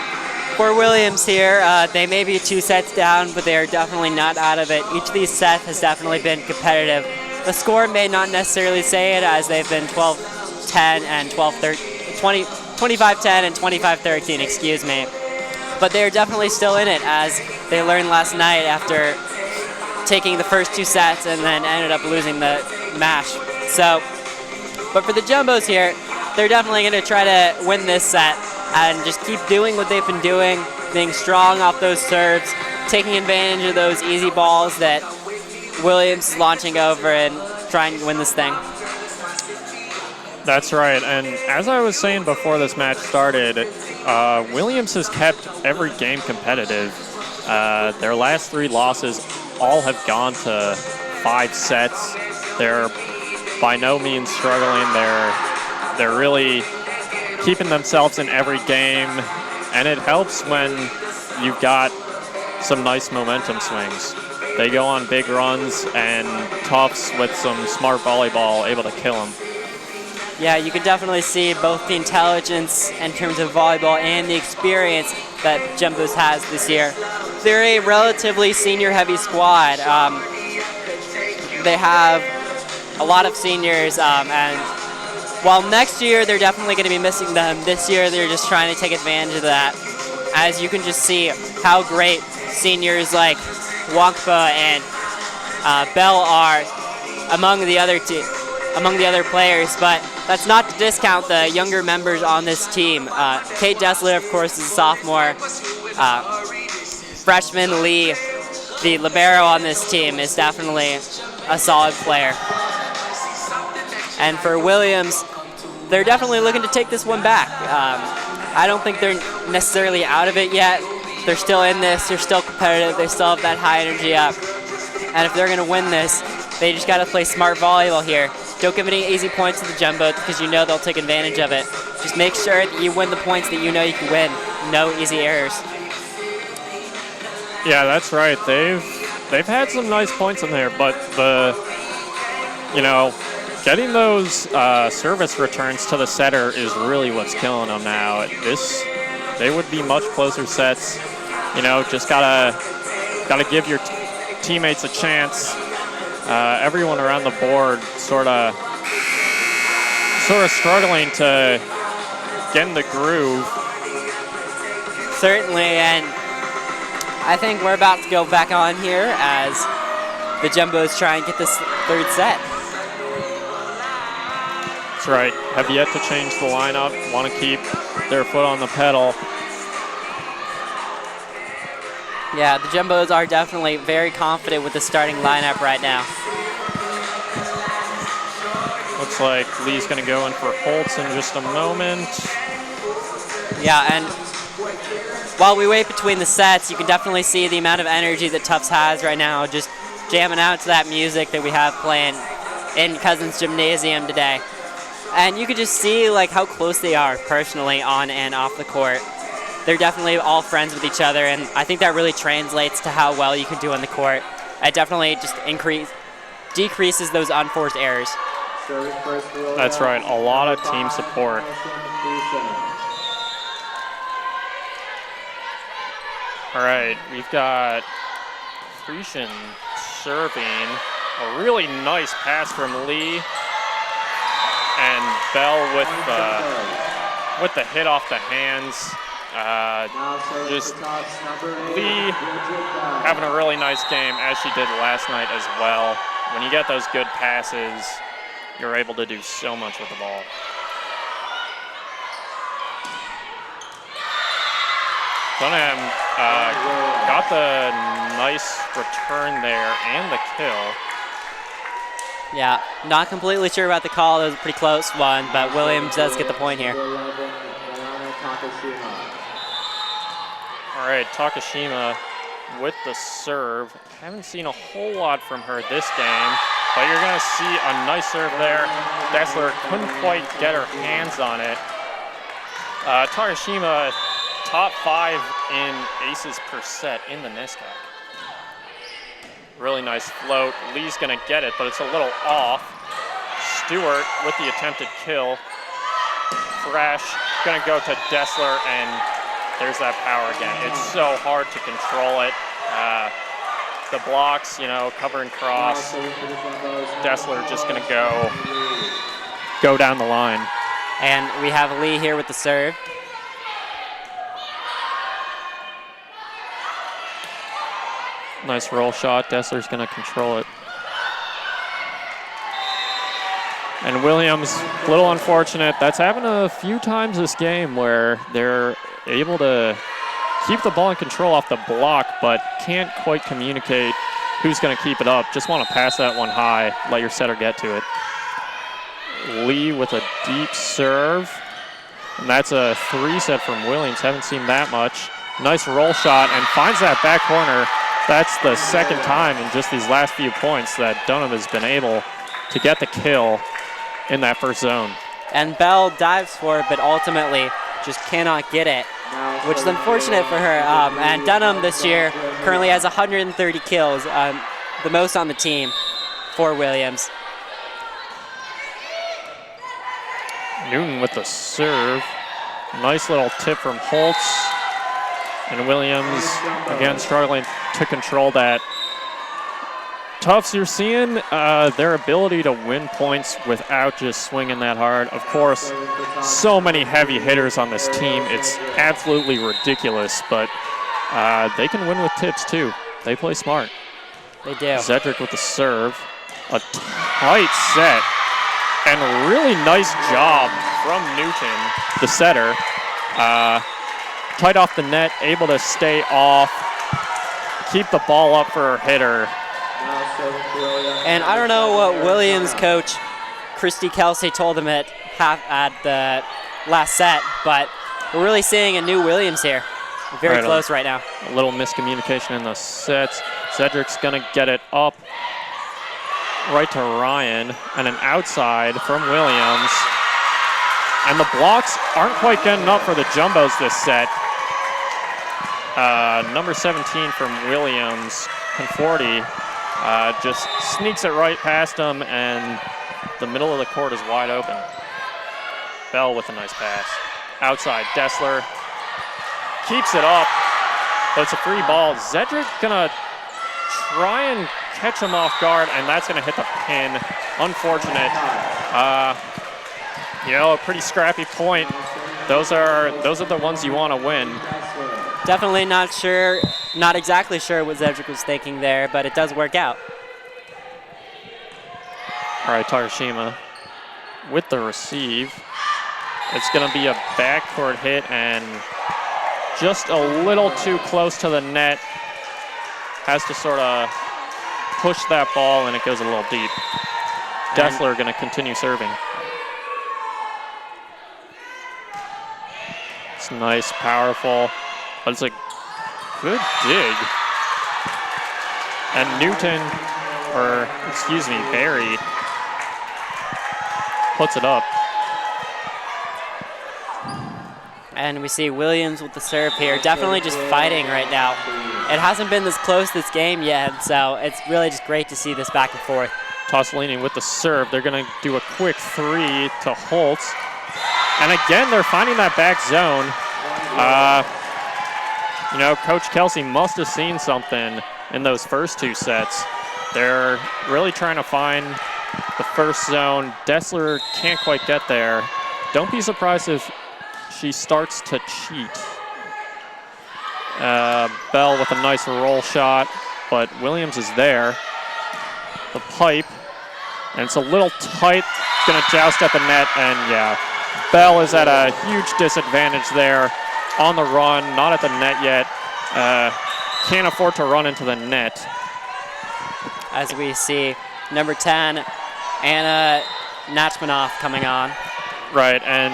for Williams here, they may be 2 sets down, but they are definitely not out of it. Each of these sets has definitely been competitive. The score may not necessarily say it, as they've been 12-10 and 25-10 and 25-13, excuse me. But they're definitely still in it, as they learned last night after taking the first 2 sets and then ended up losing the match. So, but for the Jumbos here, they're definitely going to try to win this set and just keep doing what they've been doing, being strong off those serves, taking advantage of those easy balls that Williams is launching over and trying to win this thing. That's right, and as I was saying before this match started, Williams has kept every game competitive. Their last 3 losses all have gone to 5 sets. They're by no means struggling. They're really keeping themselves in every game, and it helps when you've got some nice momentum swings. They go on big runs, and Tufts with some smart volleyball able to kill them. Yeah, you can definitely see both the intelligence in terms of volleyball and the experience that Jumbos has this year. They're a relatively senior-heavy squad. They have a lot of seniors, and while next year they're definitely going to be missing them, this year they're just trying to take advantage of that. As you can just see how great seniors like Wankpa and Bell are among the other players, but that's not to discount the younger members on this team. Kate Dessler, of course, is a sophomore. Freshman Lee, the libero on this team, is definitely a solid player. And for Williams, they're definitely looking to take this one back. I don't think they're necessarily out of it yet. They're still in this, they're still competitive, they still have that high energy up. And if they're gonna win this, they just gotta play smart volleyball here. Don't give any easy points to the Jumbo because you know they'll take advantage of it. Just make sure that you win the points that you know you can win. No easy errors. Yeah, that's right. They've had some nice points in there, but getting those service returns to the setter is really what's killing them now. They would be much closer sets. Just gotta give your teammates a chance. Everyone around the board sort of struggling to get in the groove. Certainly, and I think we're about to go back on here as the Jumbos try and get this third set. That's right. Have yet to change the lineup. Want to keep their foot on the pedal. Yeah, the Jumbos are definitely very confident with the starting lineup right now. Looks like Lee's going to go in for Holtz in just a moment. Yeah, and while we wait between the sets, you can definitely see the amount of energy that Tufts has right now, just jamming out to that music that we have playing in Cousins Gymnasium today. And you can just see like how close they are personally on and off the court. They're definitely all friends with each other, and I think that really translates to how well you can do on the court. It definitely just decreases those unforced errors. That's right, a lot of team support. All right, we've got Friesian serving. A really nice pass from Lee. And Bell with the hit off the hands. Just Lee having a really nice game, as she did last night as well. When you get those good passes, you're able to do so much with the ball. Dunham got the nice return there and the kill. Yeah, not completely sure about the call. It was a pretty close one, but Williams does get the point here. All right, Takashima with the serve. Haven't seen a whole lot from her this game, but you're going to see a nice serve there. Dessler couldn't quite get her hands on it. Takashima, top 5 in aces per set in the NESCAC. Really nice float. Lee's going to get it, but it's a little off. Stewart with the attempted kill. Thrash going to go to Dessler, and there's that power again. It's so hard to control it. The blocks, cover and cross. Dessler just going to go down the line. And we have Lee here with the serve. Nice roll shot. Dessler's going to control it. And Williams, a little unfortunate. That's happened a few times this game where they're able to keep the ball in control off the block, but can't quite communicate who's going to keep it up. Just want to pass that one high, let your setter get to it. Lee with a deep serve. And that's a 3-set from Williams. Haven't seen that much. Nice roll shot, and finds that back corner. That's the second time in just these last few points that Dunham has been able to get the kill in that first zone. And Bell dives for it, but ultimately just cannot get it, which is unfortunate for her. And Dunham this year currently has 130 kills, the most on the team for Williams. Newton with the serve. Nice little tip from Holtz. And Williams, again, struggling to control that Tufts, you're seeing their ability to win points without just swinging that hard. Of course, so many heavy hitters on this team. It's absolutely ridiculous, but they can win with tips too. They play smart. They do. Zedric with the serve. A tight set. And really nice job from Newton, the setter. Tight off the net, able to stay off, keep the ball up for her hitter. And I don't know what Williams coach Christy Kelsey told him at the last set, but we're really seeing a new Williams here. Very close right now. A little miscommunication in the sets. Cedric's gonna get it up right to Ryan, and an outside from Williams. And the blocks aren't quite getting up for the Jumbos this set. Number 17 from Williams, Conforti, just sneaks it right past him, and the middle of the court is wide open. Bell with a nice pass. Outside, Dessler keeps it up, but it's a free ball. Zedric gonna try and catch him off guard, and that's gonna hit the pin. Unfortunate. A pretty scrappy point. Those are the ones you want to win. Definitely not exactly sure what Zedric was thinking there, but it does work out. All right, Tarashima with the receive. It's going to be a backcourt hit and just a little too close to the net. Has to sort of push that ball, and it goes a little deep. Dessler going to continue serving. It's nice, powerful, but it's a good dig. And Barry puts it up. And we see Williams with the serve here, definitely just fighting right now. It hasn't been this close this game yet, so it's really just great to see this back and forth. Tossolini with the serve. They're going to do a quick three to Holtz. And again, they're finding that back zone. Coach Kelsey must have seen something in those first two sets. They're really trying to find the first zone. Dessler can't quite get there. Don't be surprised if she starts to cheat. Bell with a nice roll shot, but Williams is there. The pipe, and it's a little tight. Gonna joust at the net, and yeah, Bell is at a huge disadvantage there on the run, not at the net yet. Can't afford to run into the net. As we see number 10, Anna Nachmanoff coming on. Right, and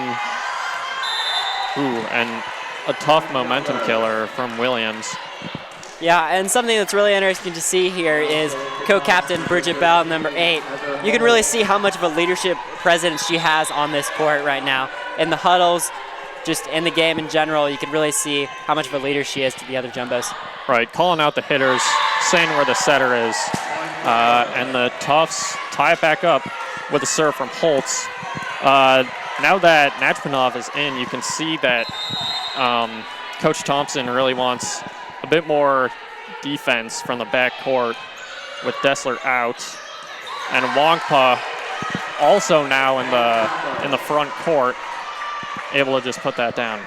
a tough momentum killer from Williams. Yeah, and something that's really interesting to see here is co-captain Bridget Bell, number 8. You can really see how much of a leadership presence she has on this court right now. In the huddles, just in the game in general, you can really see how much of a leader she is to the other Jumbos. Right, calling out the hitters, saying where the setter is. And the Tufts tie it back up with a serve from Holtz. Now that Nachmanov is in, you can see that Coach Thompson really wants a bit more defense from the back court with Dessler out. And Wongpa also now in the front court, able to just put that down.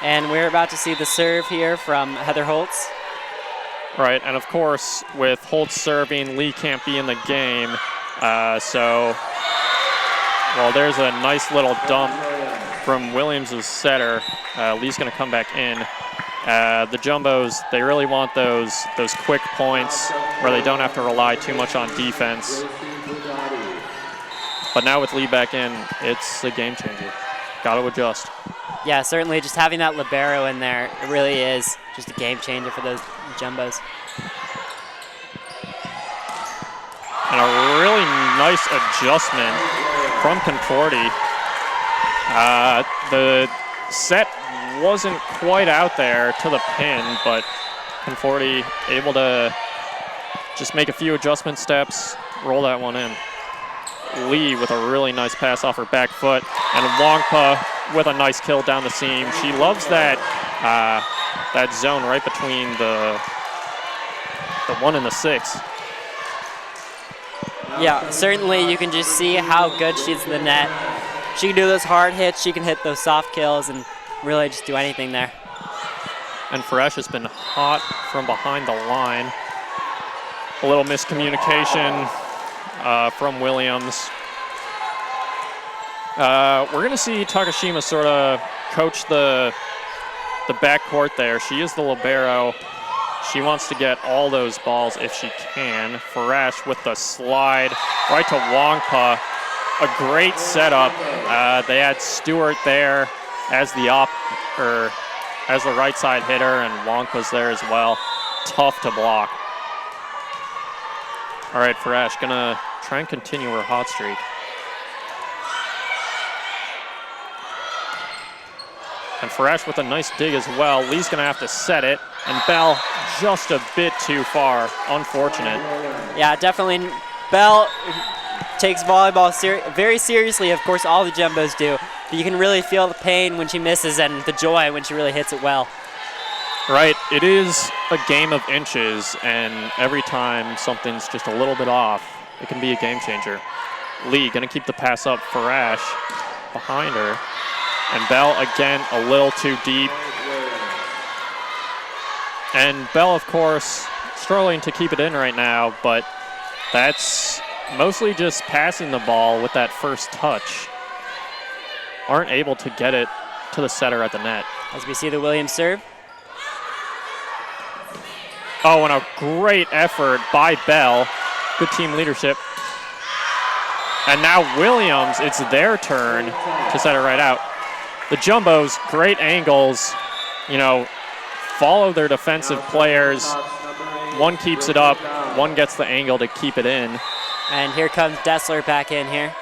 And we're about to see the serve here from Heather Holtz. Right, and of course, with Holtz serving, Lee can't be in the game. There's a nice little dump from Williams' setter. Lee's going to come back in. The Jumbos, they really want those quick points where they don't have to rely too much on defense. But now with Lee back in, it's a game changer. Got to adjust. Yeah, certainly just having that libero in there, it really is just a game changer for those Jumbos. And a really nice adjustment from Conforti. The set wasn't quite out there to the pin, but Conforti able to just make a few adjustment steps, roll that one in. Lee with a really nice pass off her back foot, and Wongpa with a nice kill down the seam. She loves that zone right between The 1 and the 6. Yeah, certainly you can just see how good she is to the net. She can do those hard hits, she can hit those soft kills, and really just do anything there. And Fresh has been hot from behind the line. A little miscommunication from Williams. We're going to see Takashima sort of coach the backcourt there. She is the libero. She wants to get all those balls if she can. Farash with the slide right to Wongpa. A great setup. They had Stewart there as the right side hitter, and Wongpa's there as well. Tough to block. All right, Farash gonna try and continue her hot streak. And Farash with a nice dig as well. Lee's gonna have to set it, and Bell just a bit too far. Unfortunate. Yeah, definitely. Bell takes volleyball very seriously. Of course, all the jumbos do. But you can really feel the pain when she misses and the joy when she really hits it well. Right, it is a game of inches, and every time something's just a little bit off, it can be a game changer. Lee gonna keep the pass up. Farash behind her. And Bell, again, a little too deep. And Bell, of course, struggling to keep it in right now, but that's mostly just passing the ball with that first touch. Aren't able to get it to the setter at the net. As we see the Williams serve. Oh, and a great effort by Bell. Good team leadership. And now Williams, it's their turn to set it right out. The Jumbos, great angles, you know, follow their defensive players. One keeps it up, one gets the angle to keep it in. And here comes Dessler back in here.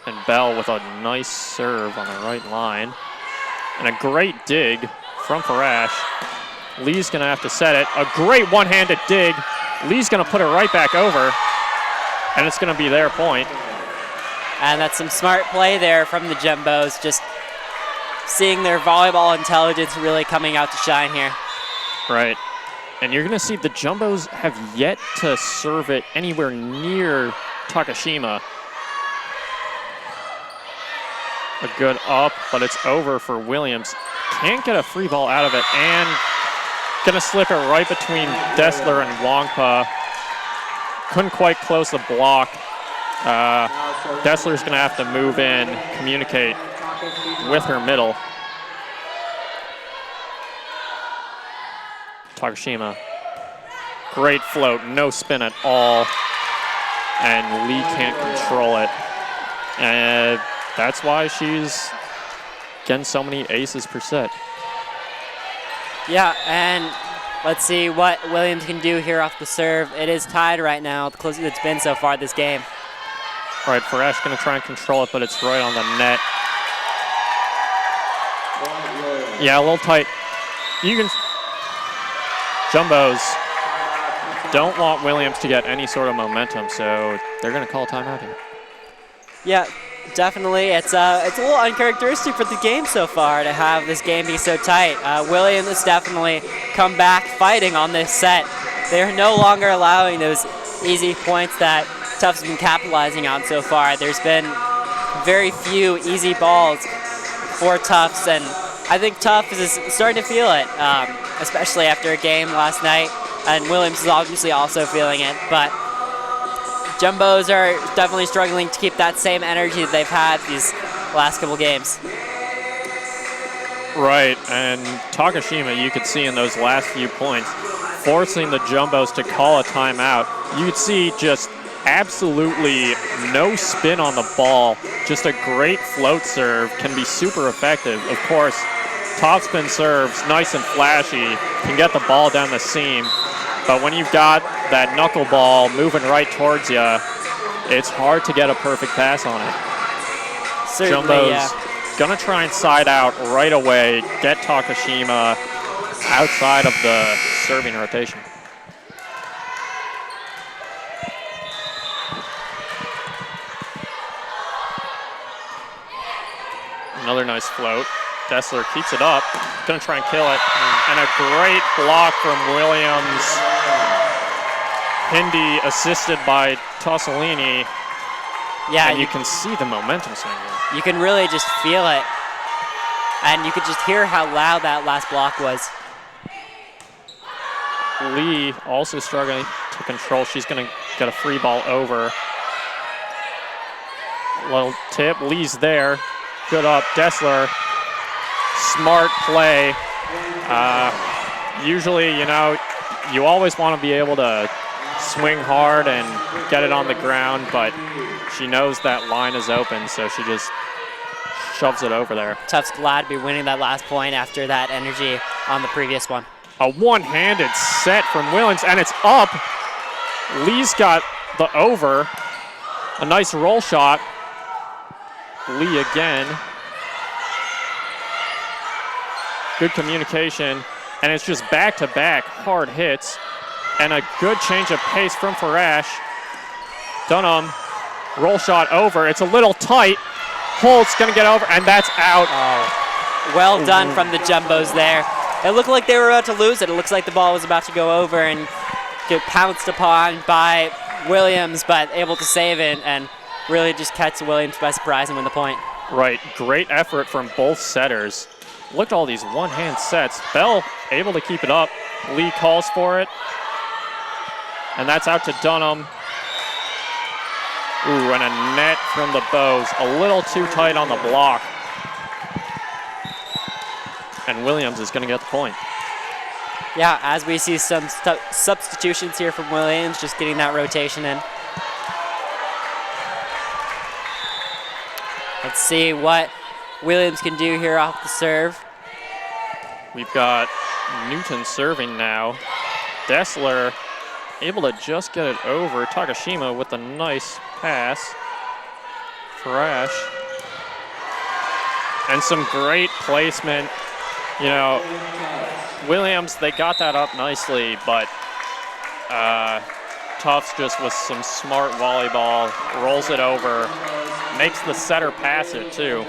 And Bell with a nice serve on the right line. And a great dig from Farash. Lee's gonna have to set it. A great one-handed dig. Lee's gonna put it right back over. And it's gonna be their point. And that's some smart play there from the Jumbos, just seeing their volleyball intelligence really coming out to shine here. Right. And you're going to see the Jumbos have yet to serve it anywhere near Takashima. A good up, but it's over for Williams. Can't get a free ball out of it, and going to slip it right between Dessler and Wongpa. Couldn't quite close the block. Dessler's going to have to move in, communicate with her middle. Takashima, great float, no spin at all, and Lee can't control it. And that's why she's getting so many aces per set. Yeah, and let's see what Williams can do here off the serve. It is tied right now, the closest it's been so far this game. All right, Farash gonna try and control it, but it's right on the net. Yeah, a little tight. You can. Jumbos don't want Williams to get any sort of momentum, so they're gonna call timeout here. Yeah, definitely. It's a little uncharacteristic for the game so far to have this game be so tight. Williams has definitely come back fighting on this set. They're no longer allowing those easy points that Tufts has been capitalizing on so far. There's been very few easy balls for Tufts, and I think Tufts is starting to feel it, especially after a game last night, and Williams is obviously also feeling it, but Jumbos are definitely struggling to keep that same energy that they've had these last couple games. Right, and Takashima, you could see in those last few points, forcing the Jumbos to call a timeout. You could see just absolutely no spin on the ball. Just a great float serve, can be super effective. Of course, topspin serves, nice and flashy, can get the ball down the seam. But when you've got that knuckleball moving right towards you, it's hard to get a perfect pass on it. Certainly, Jumbo's yeah. gonna try and side out right away, get Takashima outside of the serving rotation. Another nice float. Dessler keeps it up, gonna try and kill it. And a great block from Williams. Hindi assisted by Tossolini. Yeah, and you can see the momentum swing here. You can really just feel it. And you could just hear how loud that last block was. Lee also struggling to control. She's going to get a free ball over. Little tip. Lee's there. Good up. Dessler. Smart play. Usually, you know, you always want to be able to swing hard and get it on the ground, but she knows that line is open, so she just shoves it over there. Tufts glad to be winning that last point after that energy on the previous one. A one-handed set from Williams, and it's up. Lee's got the over. A nice roll shot. Lee again. Good communication, and it's just back-to-back hard hits. And a good change of pace from Farash. Dunham, roll shot over. It's a little tight. Holt's gonna get over, and that's out. Oh, well done from the Jumbos there. It looked like they were about to lose it. It looks like the ball was about to go over and get pounced upon by Williams, but able to save it and really just catch Williams by surprise and win the point. Right, great effort from both setters. Look at all these one-hand sets. Bell able to keep it up. Lee calls for it. And that's out to Dunham. Ooh, and a net from the Bows. A little too tight on the block. And Williams is going to get the point. Yeah, as we see some substitutions here from Williams, just getting that rotation in. Let's see what Williams can do here off the serve. We've got Newton serving now. Dessler able to just get it over. Takashima with a nice pass. Farash. And some great placement. You know, Williams, they got that up nicely, but Tufts just with some smart volleyball, rolls it over, makes the setter pass it too.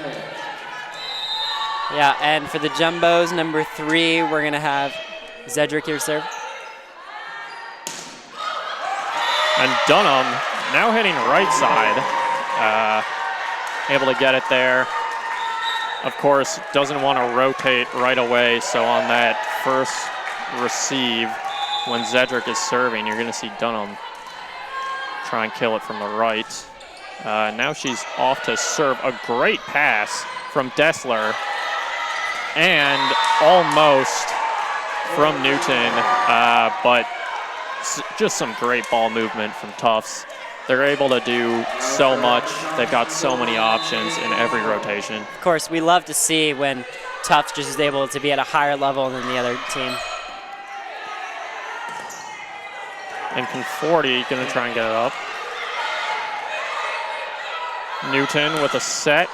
Yeah, and for the Jumbos, number 3, we're gonna have Zedrick here serve. And Dunham now hitting right side, able to get it there. Of course, doesn't want to rotate right away, so on that first receive, when Zedrick is serving, you're going to see Dunham try and kill it from the right. Now she's off to serve. A great pass from Dessler, and almost from Newton, but just some great ball movement from Tufts. They're able to do so much. They've got so many options in every rotation. Of course, we love to see when Tufts just is able to be at a higher level than the other team. And Conforti gonna try and get it up. Newton with a set.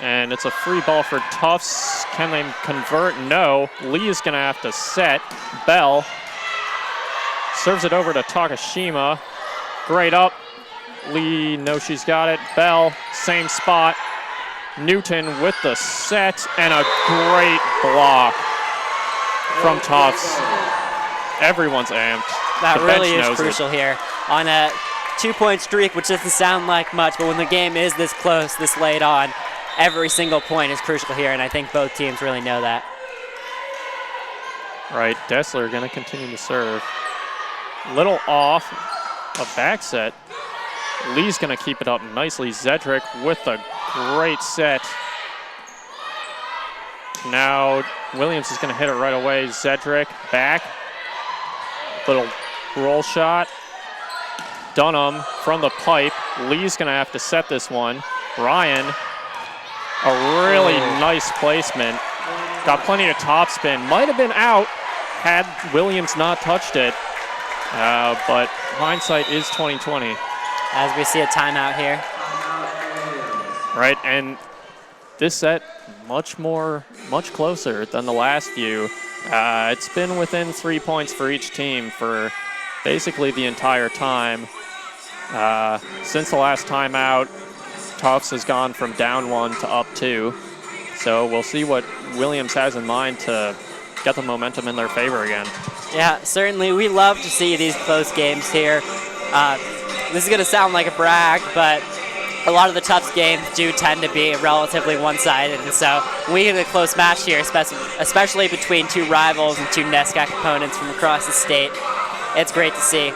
And it's a free ball for Tufts. Can they convert? No. Lee is gonna have to set. Bell serves it over to Takashima. Great up. Lee knows she's got it. Bell, same spot. Newton with the set and a great block from Tufts. Everyone's amped. That The really bench is knows crucial here. On a 2-point streak, which doesn't sound like much, but when the game is this close, this late on, every single point is crucial here, and I think both teams really know that. Right, Dessler gonna continue to serve. Little off, a back set. Lee's gonna keep it up nicely. Zedrick with a great set. Now Williams is gonna hit it right away. Zedrick back. Little roll shot. Dunham from the pipe. Lee's gonna have to set this one. Ryan, a really nice placement. Got plenty of topspin. Might have been out had Williams not touched it. But hindsight is 20/20. As we see a timeout here. Right, and this set much closer than the last few. It's been within 3 points for each team for basically the entire time. Since the last timeout, Tufts has gone from down 1 to up 2. So we'll see what Williams has in mind to get the momentum in their favor again. Yeah, certainly. We love to see these close games here. This is going to sound like a brag, but a lot of the Tufts games do tend to be relatively one-sided, and so we get a close match here, especially between two rivals and two NESCAC opponents from across the state. It's great to see.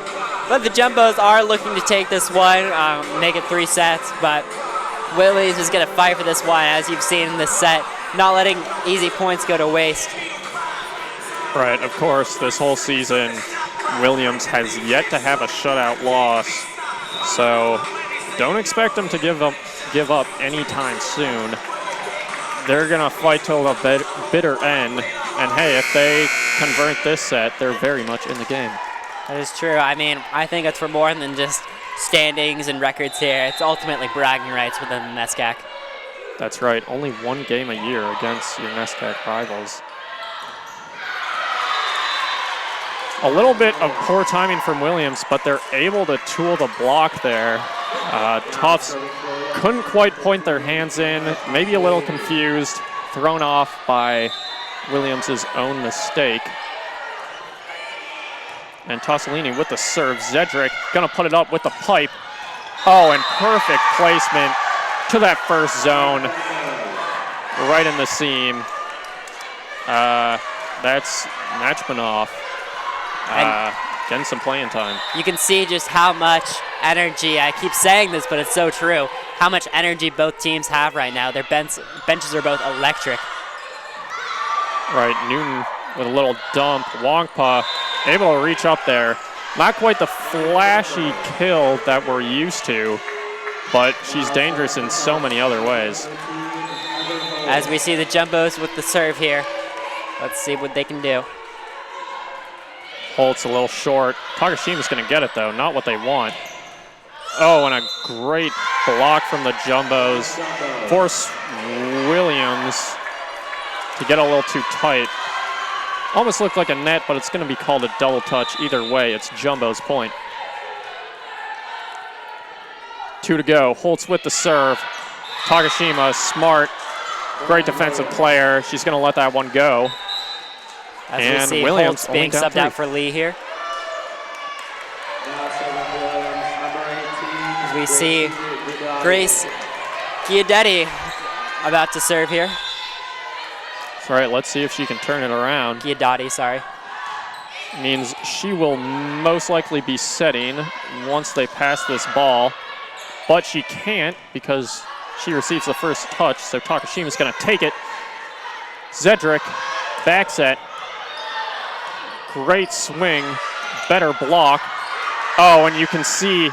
But the Jumbos are looking to take this one, make it 3 sets, but Williams is going to fight for this one, as you've seen in this set, not letting easy points go to waste. Right, of course, this whole season, Williams has yet to have a shutout loss, so don't expect them to give up anytime soon. They're going to fight till the bitter end, and hey, if they convert this set, they're very much in the game. That is true. I mean, I think it's for more than just standings and records here. It's ultimately bragging rights within the NESCAC. That's right, only 1 game a year against your NESCAC rivals. A little bit of poor timing from Williams, but they're able to tool the block there. Tufts couldn't quite point their hands in, maybe a little confused, thrown off by Williams' own mistake. And Tossolini with the serve. Zedrick gonna put it up with the pipe. Oh, and perfect placement to that first zone, right in the seam. That's Nachmanov. Getting some playing time. You can see just how much energy, I keep saying this, but it's so true, how much energy both teams have right now. Their benches are both electric. Right, Newton with a little dump. Wongpa able to reach up there. Not quite the flashy kill that we're used to, but she's dangerous in so many other ways. As we see the Jumbos with the serve here, let's see what they can do. Holt's a little short. Takashima's going to get it, though. Not what they want. Oh, and a great block from the Jumbos. Force Williams to get a little too tight. Almost looked like a net, but it's going to be called a double touch. Either way, it's Jumbo's point. 2 to go. Holtz with the serve. Takashima, smart, great defensive player. She's going to let that one go. As and we see Williams Holtz being subbed out for Lee here. As we see Grace Chiadetti about to serve here. All right, let's see if she can turn it around. Chiadetti, sorry. Means she will most likely be setting once they pass this ball, but she can't because she receives the first touch, so Takashima's going to take it. Zedrick, back set. Great swing, better block. Oh, and you can see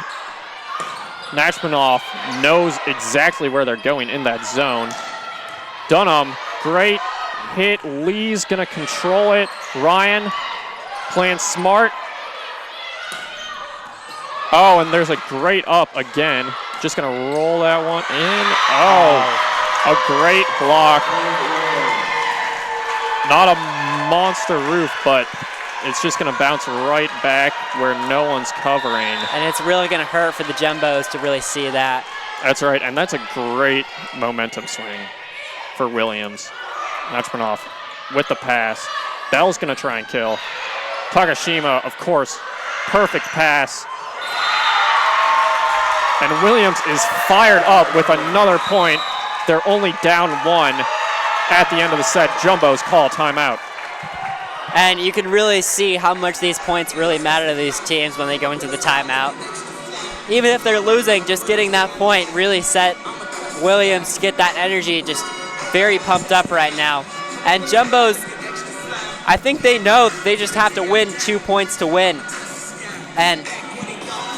Nachmanov knows exactly where they're going in that zone. Dunham, great hit. Lee's gonna control it. Ryan playing smart. Oh, and there's a great up again. Just gonna roll that one in. Oh, a great block. Not a monster roof, but it's just going to bounce right back where no one's covering. And it's really going to hurt for the Jumbos to really see that. That's right, and that's a great momentum swing for Williams. Nachmanov with the pass. Bell's going to try and kill. Takashima, of course, perfect pass. And Williams is fired up with another point. They're only down 1 at the end of the set. Jumbos call timeout. And you can really see how much these points really matter to these teams when they go into the timeout. Even if they're losing, just getting that point really set Williams to get that energy just very pumped up right now. And Jumbos, I think they know they just have to win 2 points to win. And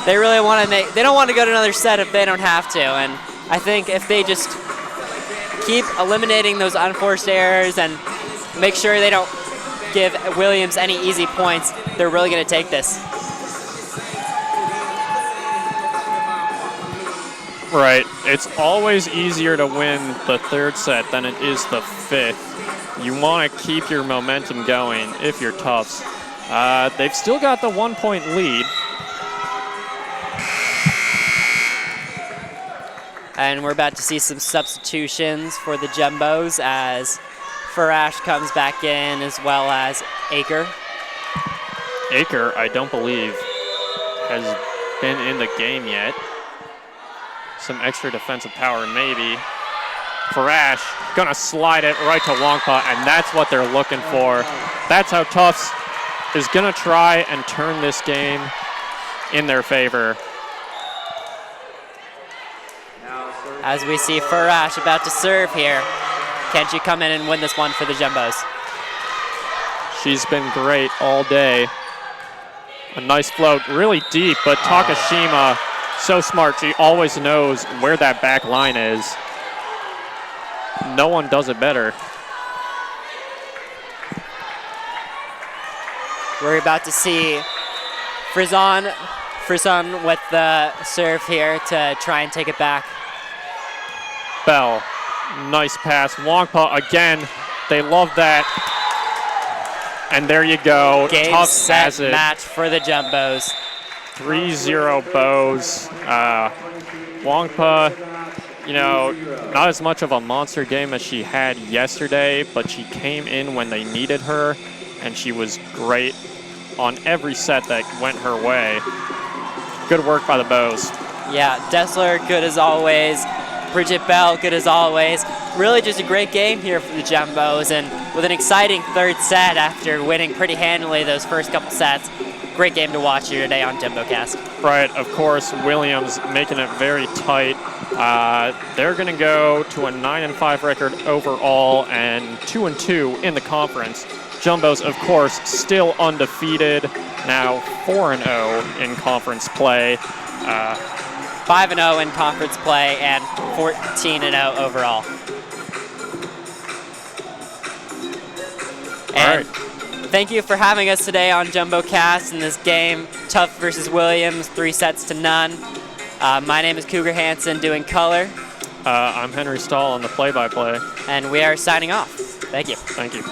they really want to they don't want to go to another set if they don't have to. And I think if they just keep eliminating those unforced errors and make sure they don't give Williams any easy points, they're really going to take this. Right. It's always easier to win the 3rd set than it is the 5th. You want to keep your momentum going if you're Tufts. They've still got the 1-point lead. And we're about to see some substitutions for the Jumbos as Farash comes back in, as well as Aker. Aker, I don't believe, has been in the game yet. Some extra defensive power, maybe. Farash gonna slide it right to Wongpa, and that's what they're looking for. That's how Tufts is gonna try and turn this game in their favor. As we see Farash about to serve here. Can she come in and win this one for the Jumbos? She's been great all day. A nice float, really deep, but Takashima, so smart. She always knows where that back line is. No one does it better. We're about to see Frizon with the serve here to try and take it back. Bell, nice pass. Wongpa again, they love that. And there you go. Game, Tufts set, has it. match for the Jumbos. 3-0 Bows. Wongpa, you know, not as much of a monster game as she had yesterday, but she came in when they needed her, and she was great on every set that went her way. Good work by the Bows. Yeah, Dessler, good as always. Bridget Bell, good as always. Really just a great game here for the Jumbos, and with an exciting third set after winning pretty handily those first couple sets. Great game to watch here today on JumboCast. Right, of course, Williams making it very tight. They're going to go to a 9-5 record overall and 2-2 in the conference. Jumbos, of course, still undefeated, now 4-0 in conference play. 5-0 in conference play and 14-0 overall. And thank you for having us today on JumboCast in this game, Tufts versus Williams, 3-0. My name is Cougar Hansen doing color. I'm Henry Stahl on the play-by-play. And we are signing off. Thank you. Thank you.